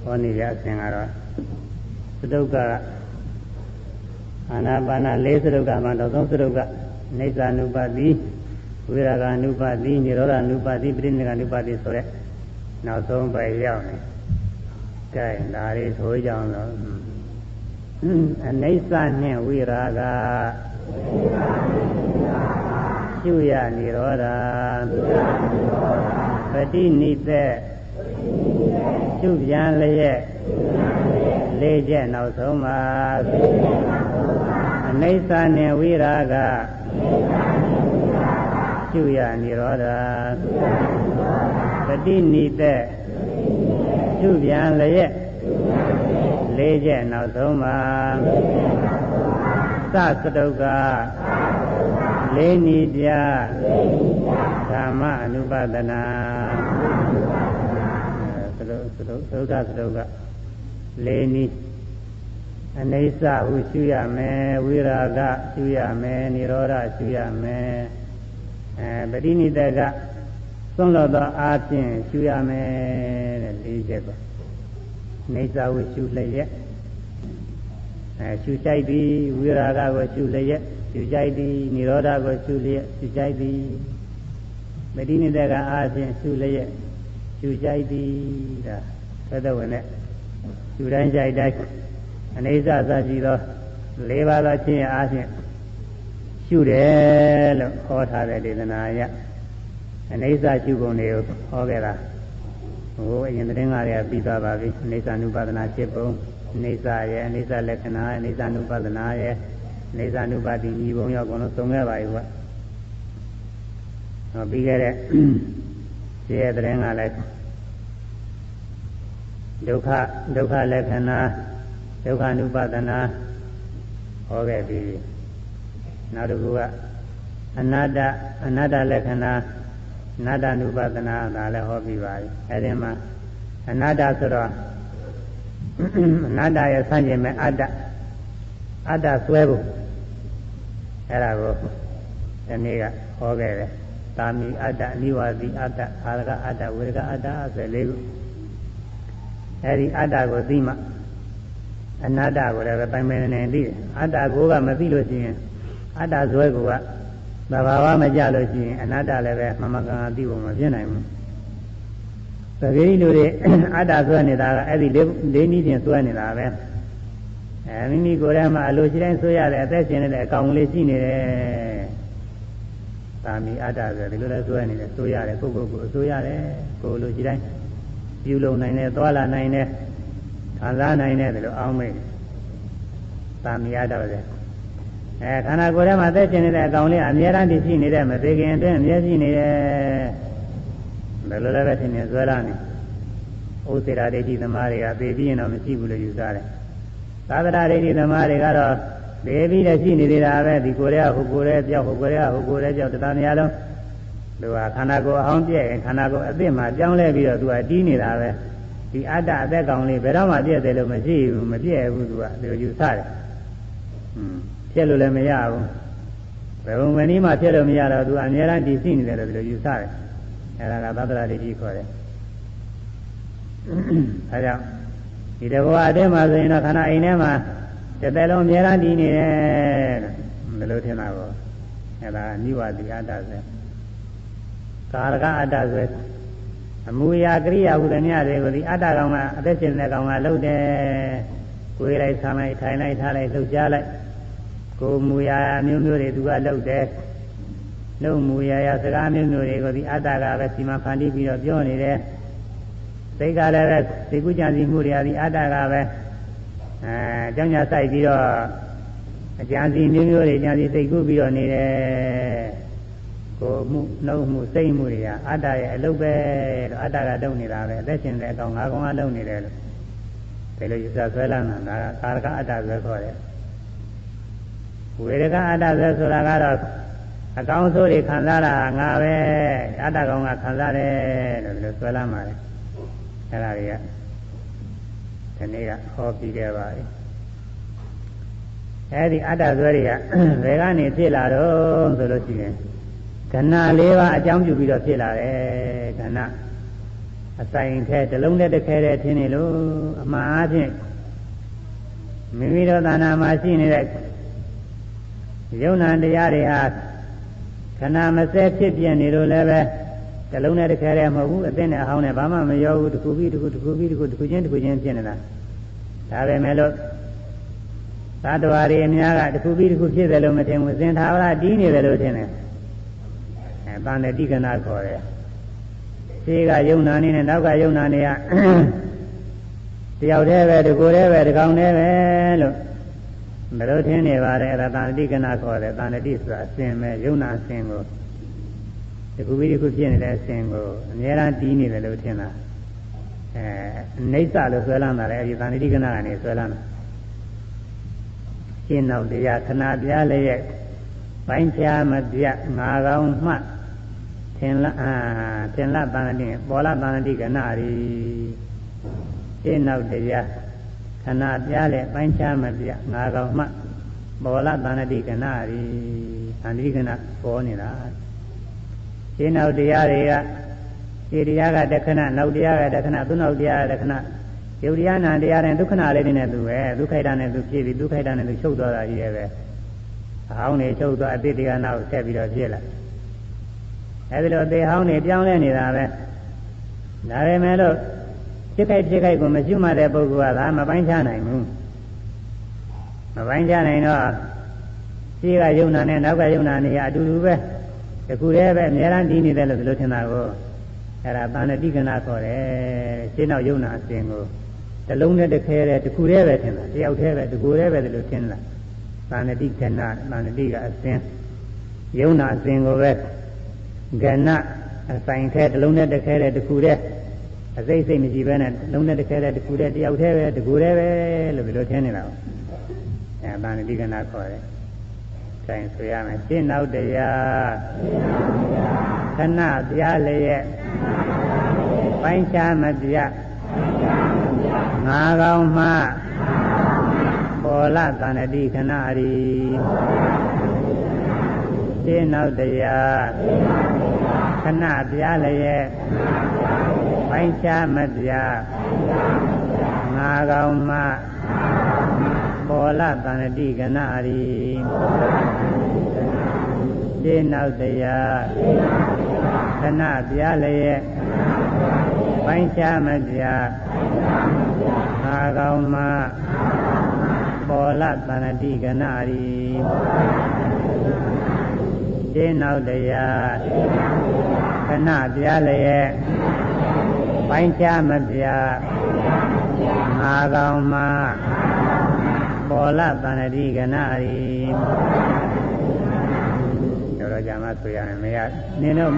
ဟောနေရအစဉ်ကတော့သတုကအာနာပါန၄သတုကမှနောက်ဆုံးသတုကနိစ္စ ानु ပါတိဝိရာဂ ानु ပါတိនិရောဓ ानु ပါတိပရိနိဗ္ဗာန် ानु ပါတိဆိုတဲ့နောက်ဆုံးပဲရောက်နေကဲဒါလေးဆိုကြအောင်လို့အနိစ္စနှင့်ဝိရာဂရှုရនិရောဓပฏิနိသက်ရှုပြန်လျက်လေးချက်နောက်ဆုံးမှာအနိစ္စနှင့်ဝိရာဂရှုရនិရောဓပฏิနိသက်ရှုပြန်လျက်လေးချက်နောက်ဆုံးမှာသတုကလေးနိပြဓမ္မအနုပါဒနာသတုကလေးနိအနိစ္စဟုရှုရမယ်ဝိရာဂရှုရမယ်និရောဓရှုရမယ်ပฏิနိတကသုံးလို့သောအားဖြင့်ရှုရမယ်တဲ့လေးချက်ပါအိဋ္ဌဝိရှုလျက်ရှုကြိုက်သည်ဝိရာဂကိုရှုလျက်ရှုကြိုက်သည်និရောဓကိုရှုလျက်ရှုကြိုက်သည်ပฏิနိတကအားဖြင့်ရှုလျက်ရှုကြိုက်သည်ဒါသတ္တဝနဲ့ရှုတိုင်းကြိုက်တိုင်းအနိစ္စသရှိသော၄ပါးသောခြင်းအားဖြင့်ရှုတယ်လို့ဟောထားတဲ့ဒေသနာအရအနိစ္စရှုပုံတွေကိုဟောခဲ့တာဟိုအရင်သတင်းကားတွေကပြီးသွားပါပြီအနိစ္စ ानु ပါဒနာ7ပုံအနိစ္စရဲ့အနိစ္စလက္ခဏာအနိစ္စ ानु ပါဒနာရဲ့အနိစ္စ ानु ပါတိဤပုံရောက်ကုန်လို့သုံးခဲ့ပါပြီကွာဟောပြီးခဲ့တဲ့ဒီရဲ့သတင်းကလည်းဒုက္ခလက္ခဏာဒုက္ခ ानु ပါဒနာဟောခဲ့ပြီနောက်တစ်ခုကအနတ္တလက္ခဏာအနတ္တ ानु ပါဒနာဒါလည်းဟောပြီးပါပြီအဲဒီမှာအနတ္တဆိုတော့အနတ္တရဲ့ဆန့်ကျင်မဲ့အတ္တဆွဲဖို့အဲ့ဒါကိုဒီနေ့ကဟောခဲ့တယ်သာမိအတ္တအနိဝါစီအတ္တအာရကအတ္တဝေရကအတ္တဆိုလေးခုအဲ့ဒီအတ္တကိုသိမှအနတ္တကိုလည်းပိုင်ပိုင်နေသိတယ်အတ္တကိုကမသိလို့ရှိရင်အတ္တဇွဲကိုကသဘာဝမကြလို့ရှိရင်အနတ္တလည်းပဲမမကန်သိဖို့မဖြစ်နိုင်ဘူးသတိလူတွေအတ္တဇွဲနေတာကအဲ့ဒီလေးနည်းချင်းဇွဲနေတာပဲမိမိကိုယ်ထဲမှာအလိုရှိတိုင်းဆွဲရတဲ့အသက်ရှင်နေတဲ့အကောင်လေးရှိနေတယ်သာမီအတ္တဆိုဒီလိုလဲဆွဲနေတယ်ဆွဲရတယ်ကိုယ်ကိုဆွဲရတယ်ကိုယ်လိုရှိတိုင်းပြုလုပ်နိုင်တယ်သွားလာနိုင်တယ်ခံစားနိုင်တယ်ဒီလိုအောင်းမိတ်သာမီအတ္တပဲခန္ဓာကိုယ်ထဲမှာသက်ရှင်နေတဲ့အကောင်လေးအမြဲတမ်းတည်ရှိနေတဲ့မသေးခင်အတွင်းအမြဲရှိနေတယ်ဘယ်လိုလဲပဲသင်နေဆွဲလာနေဥစ္စေရာဒိဋ္ဌိသမားတွေကသိပြီးရင်တော့မရှိဘူးလို့ယူဆတယ်သာသနာဒိဋ္ဌိသမားတွေကတော့သိပြီးလည်းရှိနေသေးတာပဲဒီကိုယ်ရဲ့ဟိုကိုယ်ရဲ့ပြောက်ဟိုကိုယ်ရဲ့ဟိုကိုယ်ရဲ့ပြောက်တရားများလုံးသူကခန္ဓာကိုယ်အဟောင်းပြည့်ရင်ခန္ဓာကိုယ်အသစ်မှာပြောင်းလဲပြီးတော့သူကတီးနေတာပဲဒီအတ္တအသက်ကောင်လေးဘယ်တော့မှပြည့်တယ်လို့မရှိဘူးမပြည့်ဘူးသူကဒီလိုယူဆတယ်ပြည့်လို့လည်းမရဘူးဘယ်ဘုံမနည်းမှပြည့်လို့မရတော့သူအများအားတည်ရှိနေတယ်လို့ဒီလိုယူဆတယ်အဲဒါကသတ္တရာဒိဋ္ဌိခေါ်တယ်အဲကြောင့်ဒီတဘောအတဲမှာဆိုရင်တော့ခန္ဓာအိမ်ထဲမှာတစ်သက်လုံးအများအားတည်နေတယ်လို့ဒီလိုထင်တာပေါ့အဲဒါနိဝါတိအတ္တဆိုကာရကအတ္တဆိုအမူအရာကရိယာဟုသမျှတွေကိုဒီအတ္တကောင်ကအသက်ရှင်တဲ့ကောင်ကလှုပ်တယ်ကိုယ်လိုက်ဆံလိုက်ထိုင်လိုက်ထားလိုက်လှုပ်ရှားလိုက်ကိုယ်မူအရာမျိုးမျိုးတွေသူကလှုပ်တယ်လှုပ်မူအရာစကားမျိုးမျိုးတွေကိုဒီအတ္တကပဲစီမံဖန်တီးပြီးတော့ပြောနေတယ်စိတ်ကလည်းပဲစိတ်ကူးကြံစည်မှုတွေဟာဒီအတ္တကပဲကြောင်းညာဆိုင်ပြီးတော့အကြံစီမျိုးမျိုးတွေကြံစီစိတ်ကူးပြီးတော့နေတယ်ကိုမှုနှုတ်မှုစိတ်မှုတွေဟာအတ္တရဲ့အလုပ်ပဲလို့အတ္တကတုံနေတာပဲအသက်ရှင်တဲ့အကောင်ငါကောင်ကတုံနေတယ်လို့ဒီလိုယူဆဆွဲလာတာဒါကာရကအတ္တဆွဲခေါ်တယ်ဝေရကအတ္တဆွဲဆိုတာကတော့အကောင်ဆိုးတွေခံစားတာငါပဲအတ္တကောင်ကခံစားတယ်လို့ဒီလိုဆွဲလာမှာလေအဲ့ဒါတွေကဒီနေ့ကဟောပြီးခဲ့ပါပြီအဲ့ဒီအတ္တဆွဲတွေကဘယ်ကနေဖြစ်လာတော့ဆိုလို့ရှိရင်ကဏ္ဍ၄ပါးအကြောင်းပြုပြီးတော့ဖြစ်လာတယ်ကဏ္ဍ အဆိုင်ထဲတလုံးနဲ့တခဲတဲ့ထင်းနေလို့အမှားအားဖြင့်မိမိတို့သာနာမှာရှိနေတဲ့ယုံနာတရားတွေဟာခဏမစဲဖြစ်ပြနေလို့လည်းပဲတလုံးနဲ့တခဲတဲ့မဟုတ်ဘူးအသိနဲ့အဟောင်းနဲ့ဘာမှမရောဘူးတစ်ခုပြီးတစ်ခုတစ်ခုပြီးတစ်ခုတစ်ခုချင်းတစ်ခုချင်းဖြစ်နေတာဒါပဲမဲ့လို့သတ္တဝါတွေအများကတစ်ခုပြီးတစ်ခုဖြစ်တယ်လို့မထင်ဘူးစင်သာဝရတီးနေတယ်လို့ထင်တယ်တန်တဲ့တိကနာခေါ်တယ်ရှိကယုံနာနေနဲ့နောက်ကယုံနာနေကတယောက်တည်းပဲတကူတည်းပဲတကောင်တည်းပဲလို့မလို့ထင်နေပါတယ်အဲ့ဒါတန်တိကနာခေါ်တယ်တန်တိဆိုတာအစဉ်ပဲယုံနာအစဉ်ကိုတကူပြီးတခုဖြစ်နေတဲ့အစဉ်ကိုအများအားတီးနေတယ်လို့ထင်တာအိဋ္ဌလို့ဆွဲလမ်းတာလေအဲ့ဒီတန်တိကနာကနေဆွဲလမ်းတာရှင်းနောက်တရားခဏပြားလည်းရဲ့ပိုင်းခြားမပြငါကောင်းမှထင်လတန်တိပေါ်လာတန်တိကနာရီရှင်းနောက်တရားခဏပြားလည်းပိုင်းခြားမပြငါကောင်းမှပေါ်လာတန်တိကနာရီတန်တိကနာပေါ်နေတာရှင်းနောက်တရားတွေကဒီတရားကတခဏနောက်တရားကတခဏသူနောက်တရားကတခဏယုတ်တရားနာတရားနဲ့ဒုက္ခနာလေးနဲ့သူပဲဒုက္ခိတနဲ့သူဖြစ်ပြီးဒုက္ခိတနဲ့သူချုပ်သွားတာကြီးရဲ့ပဲအဟောင်းနေချုပ်သွားအတိတ်တရားနာကိုဆက်ပြီးတော့ဖြစ်လာအဲဒီလိုအသေးဟောင်းနေပြောင်းလဲနေတာပဲဒါပေမဲ့လို့ဖြစ်ခိုက်ကိုမကျွတ်မှတဲ့ပုဂ္ဂိုလ်ကဒါမပိုင်းခြားနိုင်ဘူးမပိုင်းခြားနိုင်တော့ရှိကယုံနာနဲ့နောက်ကယုံနာနေအတူတူပဲတခုတည်းပဲအများအားဒီနေတယ်လို့ဒီလိုထင်တာကိုအဲ့ဒါတဏှတိကနာခေါ်တယ်ရှင်းတော့ယုံနာအစဉ်ကိုတလုံးနဲ့တခဲတဲ့တခုတည်းပဲထင်တာတယောက်တည်းပဲတကူတည်းပဲဒီလိုထင်တာတဏှတိကနာတဏှတိကအစဉ်ယုံနာအစဉ်ကိုပဲကဏအဆိုင်ထဲတလုံးနဲ့တခဲတဲ့တခုတည်းအစိတ်မရှိဘဲနဲ့လုံးနဲ့တခဲတဲ့တခုတည်းတယောက်တည်းပဲတကူတည်းပဲလို့ဒီလိုထင်နေတာပေါ့အဲတဏှတိကနာခေါ်တယ်ဆိုင်ဆိုရမယ်ရှင်းနောက်တရားခဏပြားလျက်ပိုင်းခြားမပြငါကောင်းမှပေါ်လာတဏှတိခဏရီရှင်းနောက်တရားခဏပြားလျက်ပိုင်းခြားမပြငါကောင်းမှပေါ်လာတဏှတိခဏရီရှင်းနောက်တရားခဏပြားလျက်ပိုင်းခြားမပြငါကောင်းမှပေါ်လာတဏှတိကနာရီရှင်းနောက်တရားခဏပြားလျက်ပိုင်းခြားမပြငါကောင်းမှပေါ်လာတဏှတိကနာရီတော့ကြာမှဆိုရမယ်မရနင်တို့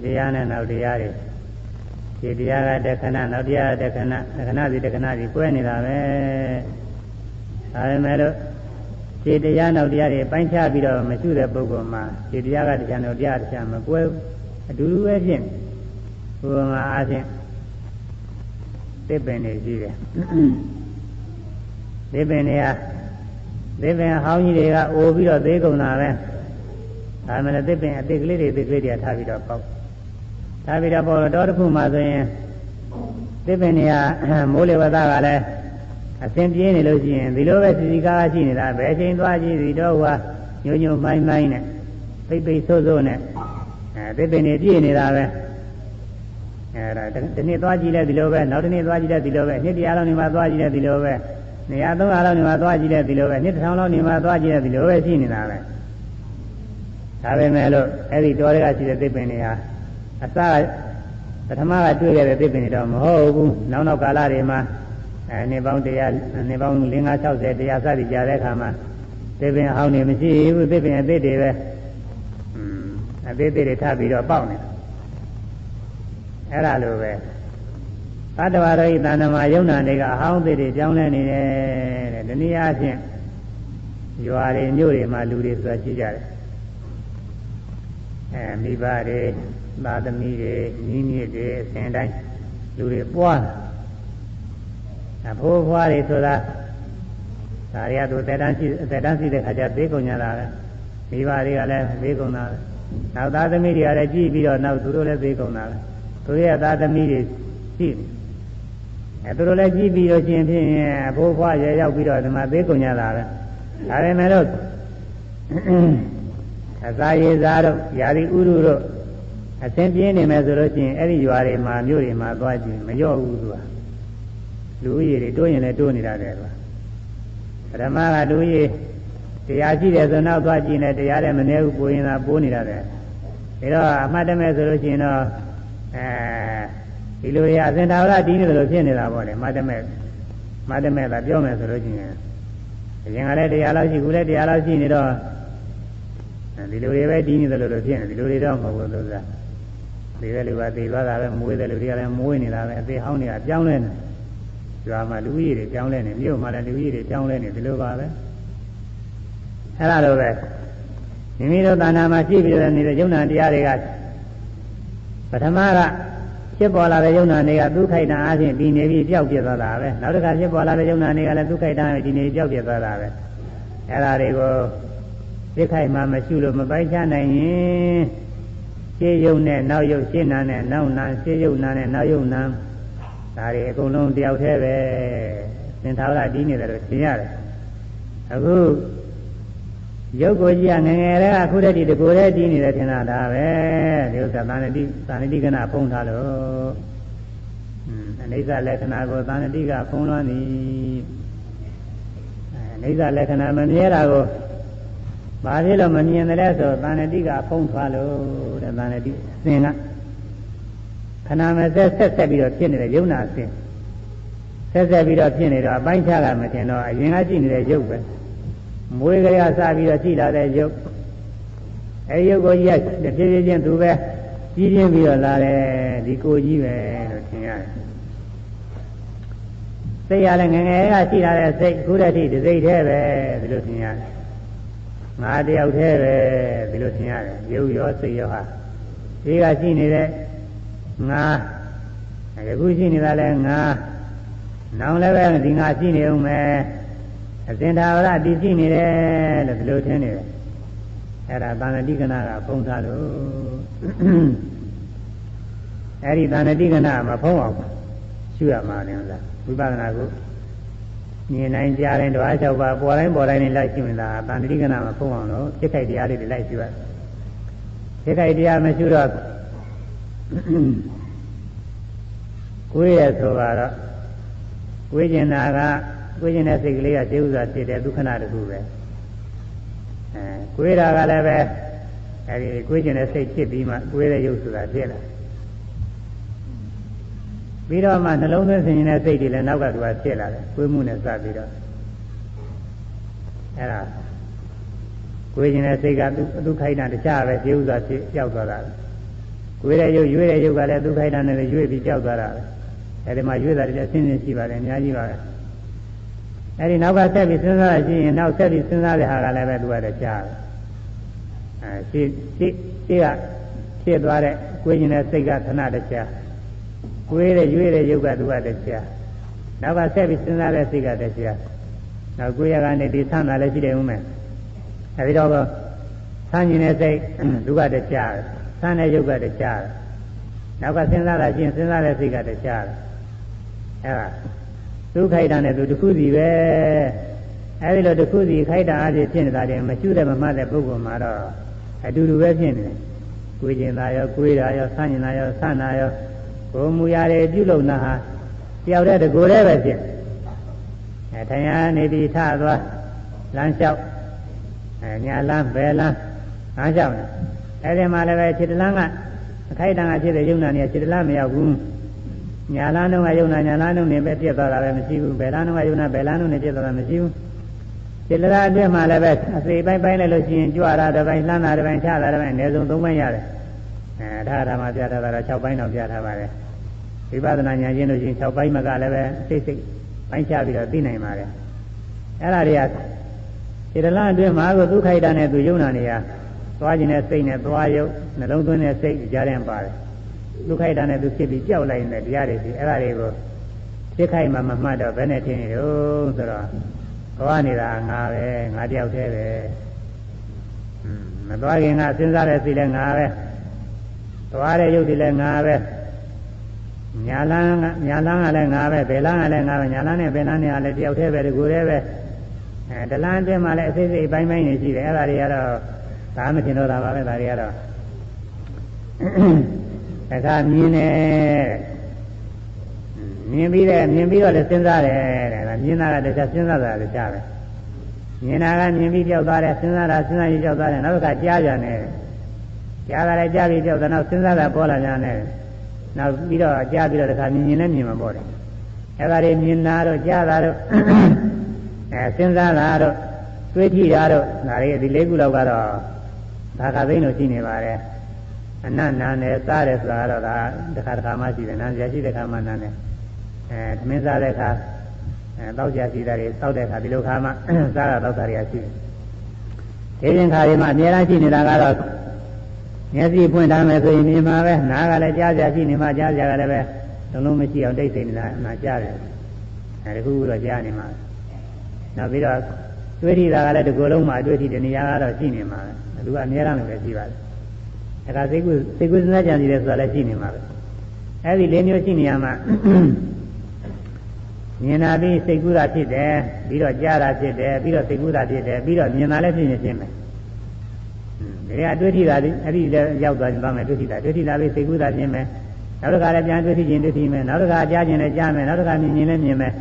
တရားနဲ့နောက်တရားတွေဒီတရားကတခဏနောက်တရားကတခဏစီကွဲနေတာပဲဒါပေမဲ့လို့ဒီတရားနောက်တရားတွေပိုင်းခြားပြီးတော့မရှိတဲ့ပုဂ္ဂိုလ်မှာဒီတရားကတရားနောက်တရားတရားမကွဲအတူတူပဲဖြစ်ဘုရားအားဖြင့်သစ်ပင်တွေရှိတယ်သစ်ပင်တွေကသစ်ပင်ဟောင်းကြီးတွေကအိုပြီးတော့သေးကုန်တာပဲဒါပေမဲ့သစ်ပင်အသစ်ကလေးတွေထားပြီးတော့ပေါက်ထားပြီးတော့ပေါ်တော့တစ်ခုမှဆိုရင်သစ်ပင်တွေကမိုးလေဝသကလည်းအစဉ်ပြေးနေလို့ရှိရင်ဒီလိုပဲစီကားရှိနေတာဘယ်ချိန်သွားကြည့်ဒီတော့ဟိုညိုညိုမိုင်းမိုင်းနဲ့ပိတ်ဆိုးဆိုးနဲ့သစ်ပင်တွေပြေးနေတာပဲအဲဒါဒီနေ့သွားကြည့်လဲဒီလိုပဲနောက်တစ်နေ့သွားကြည့်လဲဒီလိုပဲနှစ်တရားလောက်နေမှသွားကြည့်လဲဒီလိုပဲနေရာ300လောက်နေမှသွားကြည့်လဲဒီလိုပဲနှစ်1000လောက်နေမှသွားကြည့်လဲဒီလိုပဲရှိနေတာပဲဒါပဲမဲ့လို့အဲ့ဒီတော်တွေကရှိတဲ့သစ်ပင်တွေဟာအစပထမကတွေ့ခဲ့တဲ့သစ်ပင်တွေတော့မဟုတ်ဘူးနောက်ကာလတွေမှာနှစ်ပေါင်း100နှစ်ပေါင်း560တရားစသည်ကြာတဲ့အခါမှာသစ်ပင်အဟောင်းတွေမရှိဘူးသစ်ပင်အသစ်တွေပဲအသေးသေးတွေထပ်ပြီးတော့ပေါက်နေတာ အဲ့ဒါလိုပဲသတ္တဝါတို့ဤတဏ္ဍမှာယုံနာတွေကအဟောင်းသေးတွေကြောင်းလဲနေတယ်တဲ့ဒီနည်းအားဖြင့်ရွာတွေမြို့တွေမှာလူတွေဆိုတာရှိကြတယ်မိဘတွေသာသမီတွေညီးမြစ်တွေအစဉ်တိုင်းလူတွေပွားအဖိုးဖွားတွေဆိုတာဒါရီကသူတက်တန်းရှိတဲ့ခါကျသေးကုန်ကြတာပဲမိဘတွေကလည်းသေးကုန်တာပဲနောက်သားသမီးတွေကလည်းကြည့်ပြီးတော့နောက်သူတို့လည်းသေးကုန်တာပဲသူတို့ရဲ့သားသမီးတွေရှိတယ်သူတို့လည်းကြည့်ပြီးတော့ရှင်ဖြင့်အဖိုးဖွားရရောက်ပြီးတော့ဒီမှာသေးကုန်ကြတာပဲဒါပေမဲ့လို့အစာရေစားတို့ယာတိဥရုတို့အသင်ပြင်းနေမယ်ဆိုလို့ရှိရင်အဲ့ဒီရွာတွေမှာမြို့တွေမှာသွားကြည့်မလျော့ဘူးသူကလူဦးရေတွေတိုးရင်လည်းတိုးနေတာတယ်ကွာပထမကလူဦးရေတရားရှိတယ်ဆိုနောက်သွားကြည့်နေတရားလည်းမနည်းဘူးပိုးရင်သာပိုးနေတာတယ်ဒါတော့အမှတ်တမဲ့ဆိုလို့ရှိရင်တော့ဒီလိုရအစင်သာဝရတီးနေတယ်လို့ဖြစ်နေတာပေါ့လေအမှတ်တမဲ့သာပြောမယ်ဆိုလို့ရှိရင်အရင်ကလည်းတရားလောက်ရှိခုလည်းတရားလောက်ရှိနေတော့ဒီလိုတွေပဲတီးနေတယ်လို့ဖြစ်နေဒီလိုတွေတော့မဟုတ်ဘူးလို့ဆိုတာဒီတဲ့လူကသိသွားတာပဲမွေးတဲ့လူတွေကလည်းမွေးနေတာပဲအသေးဟောင်းနေတာပြောင်းလဲနေကျွာမှာလူကြီးတွေပြောင်းလဲနေမြို့မှာလည်းလူကြီးတွေပြောင်းလဲနေဒီလိုပါပဲအဲ့ဒါလိုပဲမိမိတို့တဏ္ဍာမှာရှိပြီးနေတဲ့ယုံနာတရားတွေကပထမကဖြစ်ပေါ်လာတဲ့ယုံနာတွေကဒုက္ခိတံအားဖြင့်ဒီနေပြီးပျောက်ပြသွားတာပဲနောက်တစ်ခါဖြစ်ပေါ်လာတဲ့ယုံနာတွေကလည်းဒုက္ခိတံဒီနေပျောက်ပြသွားတာပဲအဲ့ဒါတွေကိုသိခိုက်မှမရှိလို့မပိုက်ချနိုင်ရင်ရှင်းယုံနဲ့နောက်ယုံရှင်းနာနဲ့နောက်နာရှင်းယုံနာနဲ့နောက်ယုံနာဒါတွေအကုန်လုံးတယောက်တည်းပဲသင်္ထာဝရတီးနေတယ်လို့သိရတယ်အခုရုပ်ကိုကြည့်ရငငယ်တည်းကအခုတည်းဒီတကိုယ်တည်းတီးနေတယ်ထင်တာဒါပဲဒီဥစ္စာသာဏတိကနာဖုံးထားလို့အနိစ္စလက္ခဏာကိုသာဏတိကဖုံးလွှမ်းသည်အနိစ္စလက္ခဏာမမြဲတာကိုဘာဖြစ်လို့မမြင်တယ်ဆိုသာဏတိကဖုံးထားလို့တဲ့သာဏတိအစဉ်ကခဏမဆက်ပြီးတော့ဖြစ်နေတဲ့ယုံနာအစဉ်ဆက်ပြီးတော့ဖြစ်နေတော့အပိုင်းခြားတာမထင်တော့အရင်ကကြည့်နေတဲ့ရုပ်ပဲမွေးကလေးကစပြီးတော့ကြည့်လာတဲ့ရုပ်အဲရုပ်ကိုကြီးကဖြည်းဖြည်းချင်းသူပဲကြီးပြင်းပြီးတော့လာတယ်ဒီကိုကြီးပဲလို့ထင်ရတယ်စိတ်ရလည်းငငယ်ကရှိလာတဲ့စိတ်ခုတည်းထိဒီစိတ်แท้ပဲဒီလိုထင်ရတယ်ငါတယောက်แท้ပဲဒီလိုထင်ရတယ်ရုပ်ရောစိတ်ရောဟာဒီကရှိနေတဲ့ငါအခုရှိနေတာလဲငါနောင်လည်းပဲဒီငါရှိနေဦးမယ်အစင်သာဝရတည်ရှိနေတယ်လို့ဒီလိုထင်နေတယ်အဲ့ဒါသာဏတိကနာကဖုံးထားလို့အဲ့ဒီသာဏတိကနာမဖုံးအောင်ရှုရမှာတယ်လားဝိပဿနာကိုမြင်နိုင်ကြတဲ့ဓဝါ၆ပါးပေါ်တိုင်းနဲ့လိုက်ရှုနေတာသာဏတိကနာမဖုံးအောင်လို့စိတ်ခိုက်တရားလေးတွေလိုက်ရှုရစိတ်ခိုက်တရားမရှုတော့ကိုယ်ရဲ့ဆိုတော့ကိုယ်ကျင်တာကကိုယ်ကျင်တဲ့စိတ်ကလေးကကျေဥစွာဖြစ်တဲ့ဒုက္ခနာတခုပဲကိုယ်တာကလည်းပဲအဲဒီကိုယ်ကျင်တဲ့စိတ်ဖြစ်ပြီးမှကိုယ်ရဲ့ရုပ်ဆိုတာဖြစ်လာပြီးတော့မှနှလုံးသွင်းဆင်ခြင်တဲ့စိတ်တွေလည်းနောက်ကသူကဖြစ်လာတယ်ကိုယ်မှုနဲ့စပြီးတော့အဲဒါကိုယ်ကျင်တဲ့စိတ်ကဒုက္ခိတတခြားပဲကျေဥစွာဖြစ်ကြောက်သွားတာကိုယ်ရဲ့ရုပ်ရွေးတဲ့ရုပ်ကလည်းဒုက္ခိတနဲ့လည်းရွေးပြီးကြောက်သွားတာပဲအဲဒီမှာရွေးတာတွေလည်းဆင်းရဲရှိပါတယ်အများကြီးပါပဲအဲဒီနောက်ကဆက်ပြီးစဉ်းစားရရှိရင်နောက်ဆက်ပြီးစဉ်းစားတဲ့ဟာကလည်းပဲသူကလည်းကြားတယ်ရှေ့ကဖြစ်သွားတဲ့ကိုယ်ကျင်တဲ့စိတ်ကခဏတခြားကိုယ်ရဲ့ရွေးတဲ့ရုပ်ကသူကတခြားနောက်ကဆက်ပြီးစဉ်းစားတဲ့စိတ်ကတခြားနောက်ကိုယ်ရကနေဒီဆန်းတာလည်းရှိတယ်ဦးမယ်အဲဒီတော့ဆန်းကျင်တဲ့စိတ်သူကတခြားဆန်းတဲ့ရုပ်ကတခြားနောက်ကစဉ်းစားတာရှိရင်စဉ်းစားတဲ့စိတ်ကတခြားအဲဒါဒုက္ခိတနဲ့သူတစ်ခုစီပဲအဲဒီလိုတစ်ခုစီခိုက်တာအဖြစ်ဖြစ်နေတာတည်းမရှုတဲ့မမှတ်တဲ့ပုဂ္ဂိုလ်မှာတော့အတူတူပဲဖြစ်နေတယ်ကိုယ်ကျင်တာရောကိုယ်တာရောဆန်းကျင်တာရောဆန်းတာရောကိုယ်မူရတဲ့ပြုလုပ်နာဟာတယောက်တည်းတကိုယ်တည်းပဲဖြစ်ထိုင်ရနေပြီးထသွားလမ်းလျှောက်ညာလမ်းဘယ်လမ်းလမ်းလျှောက်နေအဲဒီမှာလည်းပဲခြေတလန်းကအခိုက်တန်ကဖြစ်တဲ့ယုံနာနေခြေတလန်းမရောက်ဘူးညာလန်းတော့ကယုံနာညာလန်းတော့နေပဲပြတ်သွားတာပဲမရှိဘူးဘယ်လန်းတော့ကယုံနာဘယ်လန်းတော့နေပြတ်သွားတာမရှိဘူးခြေတလားအတွင်းမှာလည်းပဲအစိပိုင်းလိုက်လို့ရှိရင်ကြွတာတစ်ပိုင်းလှမ်းတာတစ်ပိုင်းချတာတစ်ပိုင်းအနည်းဆုံး၃ပိုင်းရတယ် ဒါဓမ္မပြထားတာတော့6ပိုင်းတော့ပြထားပါတယ်ဝိပဿနာဉာဏ်ရှင်းလို့ရှိရင်6ပိုင်းမှကလည်းပဲစိတ်ပိုင်းခြားပြီးတော့သိနိုင်ပါတယ်အဲ့ဒါတွေကဒီတလားအတွင်းမှာကိုဒုက္ခိတနဲ့သူယုံနာနေရသွားခြင်းနဲ့စိတ်နဲ့သွားယုတ်နှလုံးသွင်းတဲ့စိတ်ကြားထဲပါတယ်ဒုက္ခိတနဲ့သူဖြစ်ပြီးကြောက်လိုက်နေတဲ့တရားတွေဒီအဲ့ဒါတွေကိုသိခိုက်မှမမှတ်တော့ဘယ်နဲ့ထင်နေတော့ဆိုတော့သွားနေတာငါပဲငါတယောက်တည်းပဲမသွားခင်ကစဉ်းစားတဲ့စိတ်လည်းငါပဲသွားတဲ့ယုတ်တွေလည်းငါပဲညာလန်းကလည်းငါပဲဘယ်လန်းကလည်းငါပဲညာလန်းနဲ့ဘယ်လန်းနဲ့ကလည်းတယောက်တည်းပဲဒီကိုယ်တည်းပဲတလန်းအတွင်းမှာလည်းအစိစိပိုင်းပိုင်းနေရှိတယ်အဲ့ဒါတွေကတော့ဒါမထင်တော့တာပါပဲဒါတွေကတော့အခါမြင်တယ်မြင်ပြီးတော့လည်းစဉ်းစားတယ်တဲ့ဒါမြင်တာကတခြားစဉ်းစားတာလည်းကြားပဲမြင်တာကမြင်ပြီးကြောက်သွားတယ်စဉ်းစားတာစဉ်းစားပြီးကြောက်သွားတယ်နောက်တစ်ခါကြားကြတယ်ကြားတာလည်းကြားပြီးကြောက်တယ်နောက်စဉ်းစားတာပေါ်လာကြတယ်နောက်ပြီးတော့ကြားပြီးတော့တစ်ခါမြင်လည်းမြင်မှာပေါ့တယ်အဲ့ဒါတွေမြင်တာတော့ကြားတာတော့စဉ်းစားတာတော့တွေးကြည့်တာတော့ဒါတွေဒီ၄ခုလောက်ကတော့ဒါကသိလို့ရှိနေပါတယ်အနတ်နာနဲ့စားတယ်ဆိုတာတော့ဒါတစ်ခါမှရှိတယ်နားကြရှိတဲ့ခါမှနားနဲ့သမင်းစားတဲ့ခါတောက်ကြရှိတာတွေတောက်တဲ့ခါဒီလိုခါမှစားတာတောက်တာတွေကရှိတယ်ဒီရင်ခါတွေမှာအများအားရှိနေတာကတော့မျက်စိဖွင့်ထားမယ်ဆိုရင်မြင်မှာပဲနားကလည်းကြားကြရှိနေမှကြားကြကလည်းပဲလုံးမရှိအောင်တိတ်ဆိတ်နေတာနားကြားတယ်ဒီခုတော့ကြားနေမှာနောက်ပြီးတော့တွေးထီတာကလည်းဒီကိုယ်လုံးမှာတွေးထီတဲ့နေရာကတော့ရှိနေမှာပဲသူကအများအားလည်းရှိပါတယ်အဲဒါစိတ်ကူးစဉ်းစားကြံနေတယ်ဆိုတာလည်းရှိနေမှာပဲအဲဒီ၄မျိုးရှိနေရမှာမြင်တာပြီးစိတ်ကူးတာဖြစ်တယ်ပြီးတော့ကြားတာဖြစ်တယ်ပြီးတော့စိတ်ကူးတာဖြစ်တယ်ပြီးတော့မြင်တာလည်းဖြစ်နေရှင်းမယ်ဒီကအတွေ့အထိတာအဲ့ဒီလည်းရောက်သွားမယ်တွေ့ထိတာပြီးစိတ်ကူးတာဖြစ်မယ်နောက်တစ်ခါလည်းပြန်တွေ့ထိခြင်းတွေ့ထိမယ်နောက်တစ်ခါကြားခြင်းလည်းကြားမယ်နောက်တစ်ခါမြင်ခြင်းလည်းမြင်မယ်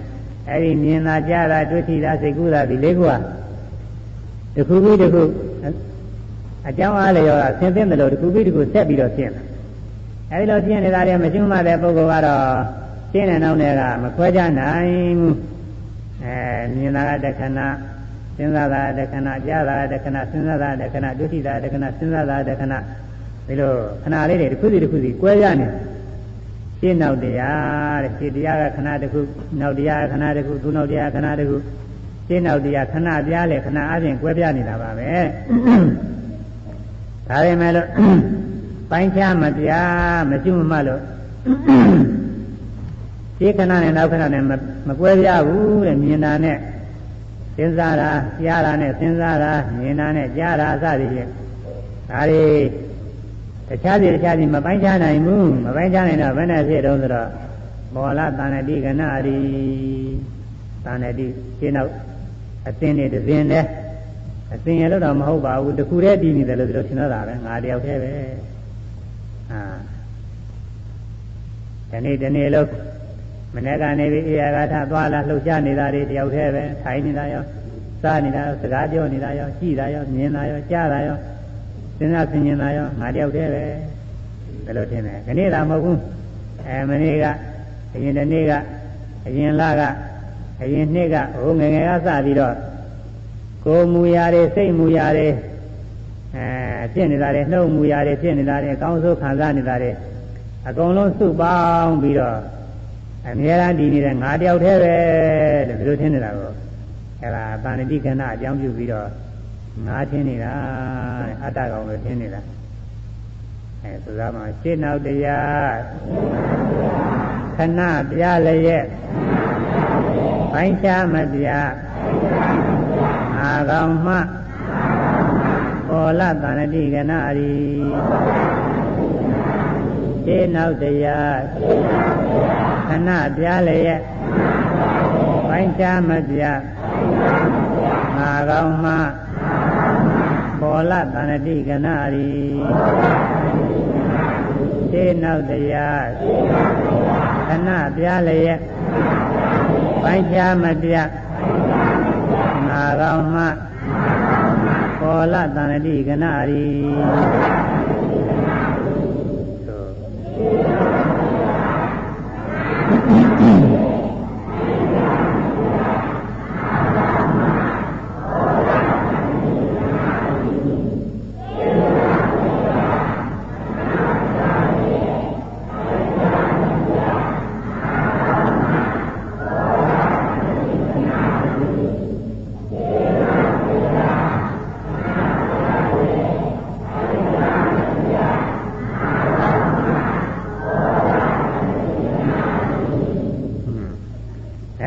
အဲ့ဒီမြင်တာကြားတာတွေ့ထိတာစိတ်ကူးတာဒီလေးခုကတစ်ခုပြီးတစ်ခုအကြောင်းအားလျော်ဆင်းသင်းတယ်လို့တစ်ခုပြီးတစ်ခုဆက်ပြီးတော့ရှင်းတယ်အဲ့ဒီလိုရှင်းနေတာလည်းမရှင်းမှတဲ့ပုဂ္ဂိုလ်ကတော့ရှင်းတဲ့နောက်တွေကမခွဲခြားနိုင်ဘူးမြင်တာကတခဏစဉ်းစားတာတခဏကြားတာတခဏစဉ်းစားတာတခဏဒုတိယတခဏစဉ်းစားတာတခဏဒီလိုခဏလေးတွေတစ်ခုစီကွဲရနေရှင်းနောက်တရားတဲ့ရှင်းတရားကခဏတစ်ခုနောက်တရားခဏတစ်ခုသူနောက်တရားခဏတစ်ခုရှင်းနောက်တရားခဏပြားလေခဏအချင်းကွဲပြားနေတာပါပဲဒါပေမဲ့လို့ပိုင်းခြားမတရားမကျွတ်မလို့ရှင်းခဏနဲ့နောက်ခဏနဲ့မကွဲပြားဘူးတဲ့မြင်တာနဲ့စဉ်းစားတာကြားတာနဲ့စဉ်းစားတာမြင်တာနဲ့ကြားတာအစသည်ဖြင့်ဒါတွေတခြားစီမပိုင်းခြားနိုင်ဘူးမပိုင်းခြားနိုင်တော့ဘယ်နဲ့ဖြစ်တော့ဆိုတော့မောလတဏ္ဍိကနာရီတဏ္ဍိရှင်းတော့အသင်နဲ့တစ်စင်းနဲ့အသင်ရလို့တော့မဟုတ်ပါဘူးတခုတည်းတည်နေတယ်လို့ပြောထင်တော့တာပဲငါတယောက်တည်းပဲဒီနေ့လို့မနေ့ကနေပြီးအေယာဂါထသွားလာလှုပ်ရှားနေတာတွေတယောက်တည်းပဲထိုင်နေတာရောစားနေတာရောစကားပြောနေတာရောကြည့်တာရောမြင်တာရောကြားတာရောစဉ်းစားဆင်ခြင်တာရောငါတယောက်တည်းပဲဘယ်လိုထင်လဲဒီနေ့သာမဟုတ်ဘူးမနေ့ကအရင်တနေ့ကအရင်လကအရင်နှစ်ကဟိုငယ်ငယ်ကစပြီးတော့ကိုယ်မူရာတွေစိတ်မူရာတွေဖြစ်နေတာတွေနှုတ်မူရာတွေဖြစ်နေတာတွေအကောင်းဆုံးခံစားနေတာတွေအကုန်လုံးစုပေါင်းပြီးတော့အများအားတည်နေတဲ့ငါတယောက်တည်းပဲလို့ဒီလိုထင်နေတာကိုအဲ့ဒါပါဏိတိကဏအကြောင်းပြုပြီးတော့ငါထင်နေတာအတ္တကောင်လို့ထင်နေတာဆိုသားမှာရှင်းနောက်တရားခဏပြလည်းရဲ့ပိုင်းခြားမပြအာကောင်မှပေါ်လာပါဏိတိကဏအရီရှင်းနောက်တရားခဏပြလည်းရဲ့ပိုင်းခြားမပြငါကောင်းမှပေါ်လာတဏှတိကနာရီရှင်းနောက်တရားခဏပြလည်းရဲ့ပိုင်းခြားမပြငါကောင်းမှပေါ်လာတဏှတိကနာရီ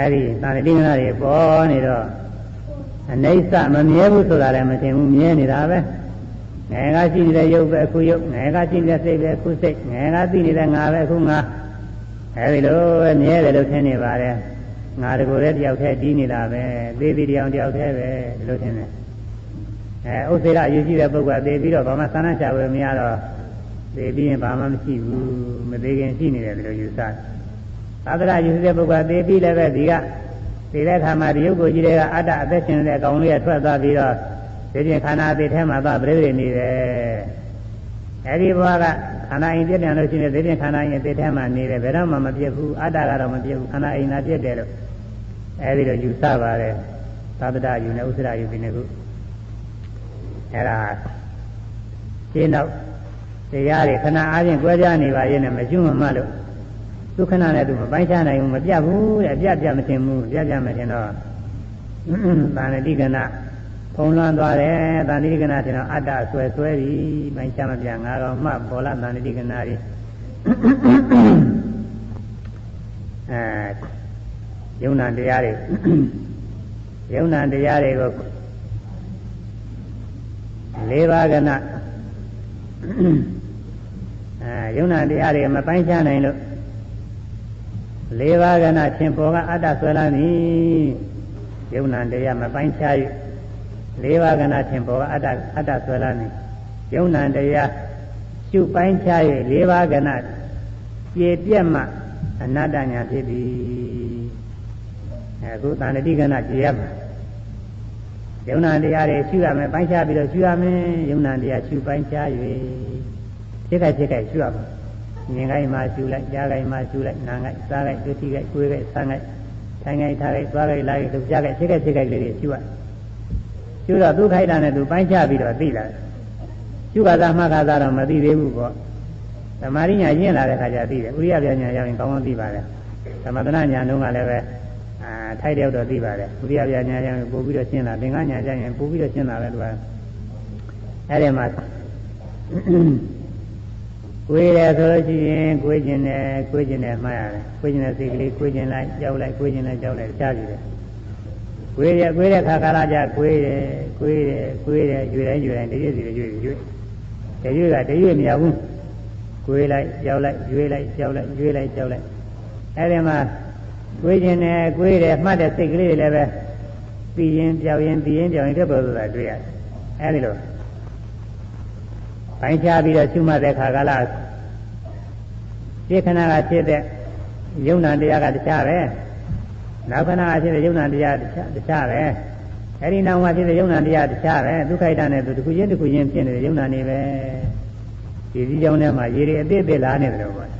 အဲဒီသာရတိကနာတွေပေါ်နေတော့အနိစ္စမမြဲဘူးဆိုတာလည်းမထင်ဘူးမြဲနေတာပဲငယ်ကရှိနေတဲ့ရုပ်ပဲအခုရုပ်ငယ်ကရှိနေတဲ့စိတ်ပဲအခုစိတ်ငယ်ကသိနေတဲ့ငါပဲအခုငါအဲဒီလိုပဲမြဲတယ်လို့ထင်နေပါတယ်ငါတကူလည်းတယောက်တည်းတည်နေတာပဲသေပြီးတယောက်တယောက်တည်းပဲဒီလိုထင်တယ်ဥစ္စေရအရေးကြီးတဲ့ပုဂ္ဂိုလ်သေပြီးတော့ဘာမှသဏ္ဍာန်ချဝယ်မရတော့သေပြီးရင်ဘာမှမရှိဘူးမသေးခင်ရှိနေတယ်ဒီလိုယူဆသာသနာယူတဲ့ပုဂ္ဂိုလ်သေပြီးလည်းပဲဒီကသေတဲ့ခါမှာဒီရုပ်ကိုကြီးတဲ့အတ္တအသက်ရှင်နေတဲ့ကောင်လေးကထွက်သွားပြီးတော့ဒီပြင်ခန္ဓာအသေးထဲမှာသွားပြိဋိနေတယ်အဲဒီဘဝကခန္ဓာအိမ်ပြည့်တယ်လို့ရှိရင်ဒီပြင်ခန္ဓာအိမ်အသေးထဲမှာနေတယ်ဘယ်တော့မှမပြည့်ဘူးအတ္တကတော့မပြည့်ဘူးခန္ဓာအိမ်သာပြည့်တယ်လို့အဲဒီလိုယူဆပါတယ်သာသနာယူနေဥစ္စာယူပြီးနေခုအဲ့ဒါရှင်းတော့တရားတွေခဏအားဖြင့်ကြွယ်ကြနေပါရဲ့နဲ့မကျွမ်းမလို့သူခဏနဲ့သူမပိုင်းခြားနိုင်ဘူးမပြတ်ဘူးတဲ့အပြတ်မတင်ဘူးပြတ်မတင်တော့သာဏတိကနာဖုံးလွှမ်းသွားတယ်သာဏတိကနာတင်တော့အတ္တဆွဲပြီးပိုင်းခြားမပြငါတော်မှပေါ်လာသာဏတိကနာတွေယုံနာတရားတွေယုံနာတရားတွေကို၄ပါးကနာယုံနာတရားတွေမပိုင်းခြားနိုင်လို့၄ပါးကနာရှင်ပေါ်ကအတ္တဆွဲလာပြီယုံနာတရားမပိုင်းခြား၍၄ပါးကနာရှင်ပေါ်ကအတ္တဆွဲလာပြီယုံနာတရားရှုပိုင်းခြား၍၄ပါးကနာကျေပြက်မှအနတ္တညာဖြစ်ပြီအခုသန္တိကနာကျေရမှာယုံနာတရားတွေရှုရမယ်ပိုင်းခြားပြီးတော့ရှုရမယ်ယုံနာတရားရှုပိုင်းခြား၍ဖြစ်ခိုက်ရှုရမယ်မြင်ခိုင်းမှရှုလိုက်ကြားခိုင်းမှရှုလိုက်နားခိုင်းစားခိုင်းတွေ့ထိခိုင်းကိုယ်ခိုင်းဆန်းခိုင်းထိုင်ခိုင်းထားခိုင်းသွားခိုင်းလာခိုင်းလုပ်ကြခိုင်းဖြစ်ခိုက်လေးတွေရှုရရှုတော့သူခိုက်တာနဲ့သူပိုင်းခြားပြီးတော့သိလာတယ်ရှုခါသာမှခါသာတော့မသိသေးဘူးပေါ့သမာဓိညာကျင့်လာတဲ့ခါကျသိတယ်ဥရိယပြညာရောက်ရင်ကောင်းကောင်းသိပါတယ်သမထနာညာတုန်းကလည်းပဲထိုက်တဲ့တော့သိပါတယ်ဥရိယပြညာရောက်ရင်ပို့ပြီးတော့ရှင်းလာသင်္ကညာကျရင်ပို့ပြီးတော့ရှင်းလာတယ်သူကအဲ့ဒီမှာကိုယ်ရဆိုလို့ရှိရင်ကိုယ်ကျင်တယ်မှားရတယ်ကိုယ်ကျင်တဲ့စိတ်ကလေးကိုယ်ကျင်လိုက်ကြောက်လိုက်ကိုယ်ကျင်လိုက်ကြောက်လိုက်ကြားကြည့်တယ်ကိုယ်တဲ့ခါကာလကြကိုယ်တယ်ရွေတိုင်းတရွေ့စီရွေ့တရွေ့ကတရွေ့မရဘူးကိုယ်လိုက်ကြောက်လိုက်ရွေ့လိုက်ကြောက်လိုက်ရွေ့လိုက်ကြောက်လိုက်အဲ့ဒီမှာကိုယ်ကျင်တယ်မှတ်တဲ့စိတ်ကလေးတွေလည်းပဲပြီးရင်ပြောင်းရင်တက်ပေါ်ဆိုတာတွေ့ရတယ်အဲ့ဒီလိုပိုင်းခြားပြီးတော့ရှုမှတ်တဲ့ခါကလာရှင်းခဏကဖြစ်တဲ့ယုံနာတရားကတခြားပဲနောက်ခဏကဖြစ်တဲ့ယုံနာတရားတခြားပဲအဲဒီနောက်မှဖြစ်တဲ့ယုံနာတရားတခြားပဲဒုက္ခိတနဲ့သူတစ်ခုချင်းဖြစ်နေတဲ့ယုံနာနေပဲဒီစည်းကြောင်းထဲမှာရေတွေအသေးလာနေတယ်လို့ပေါ့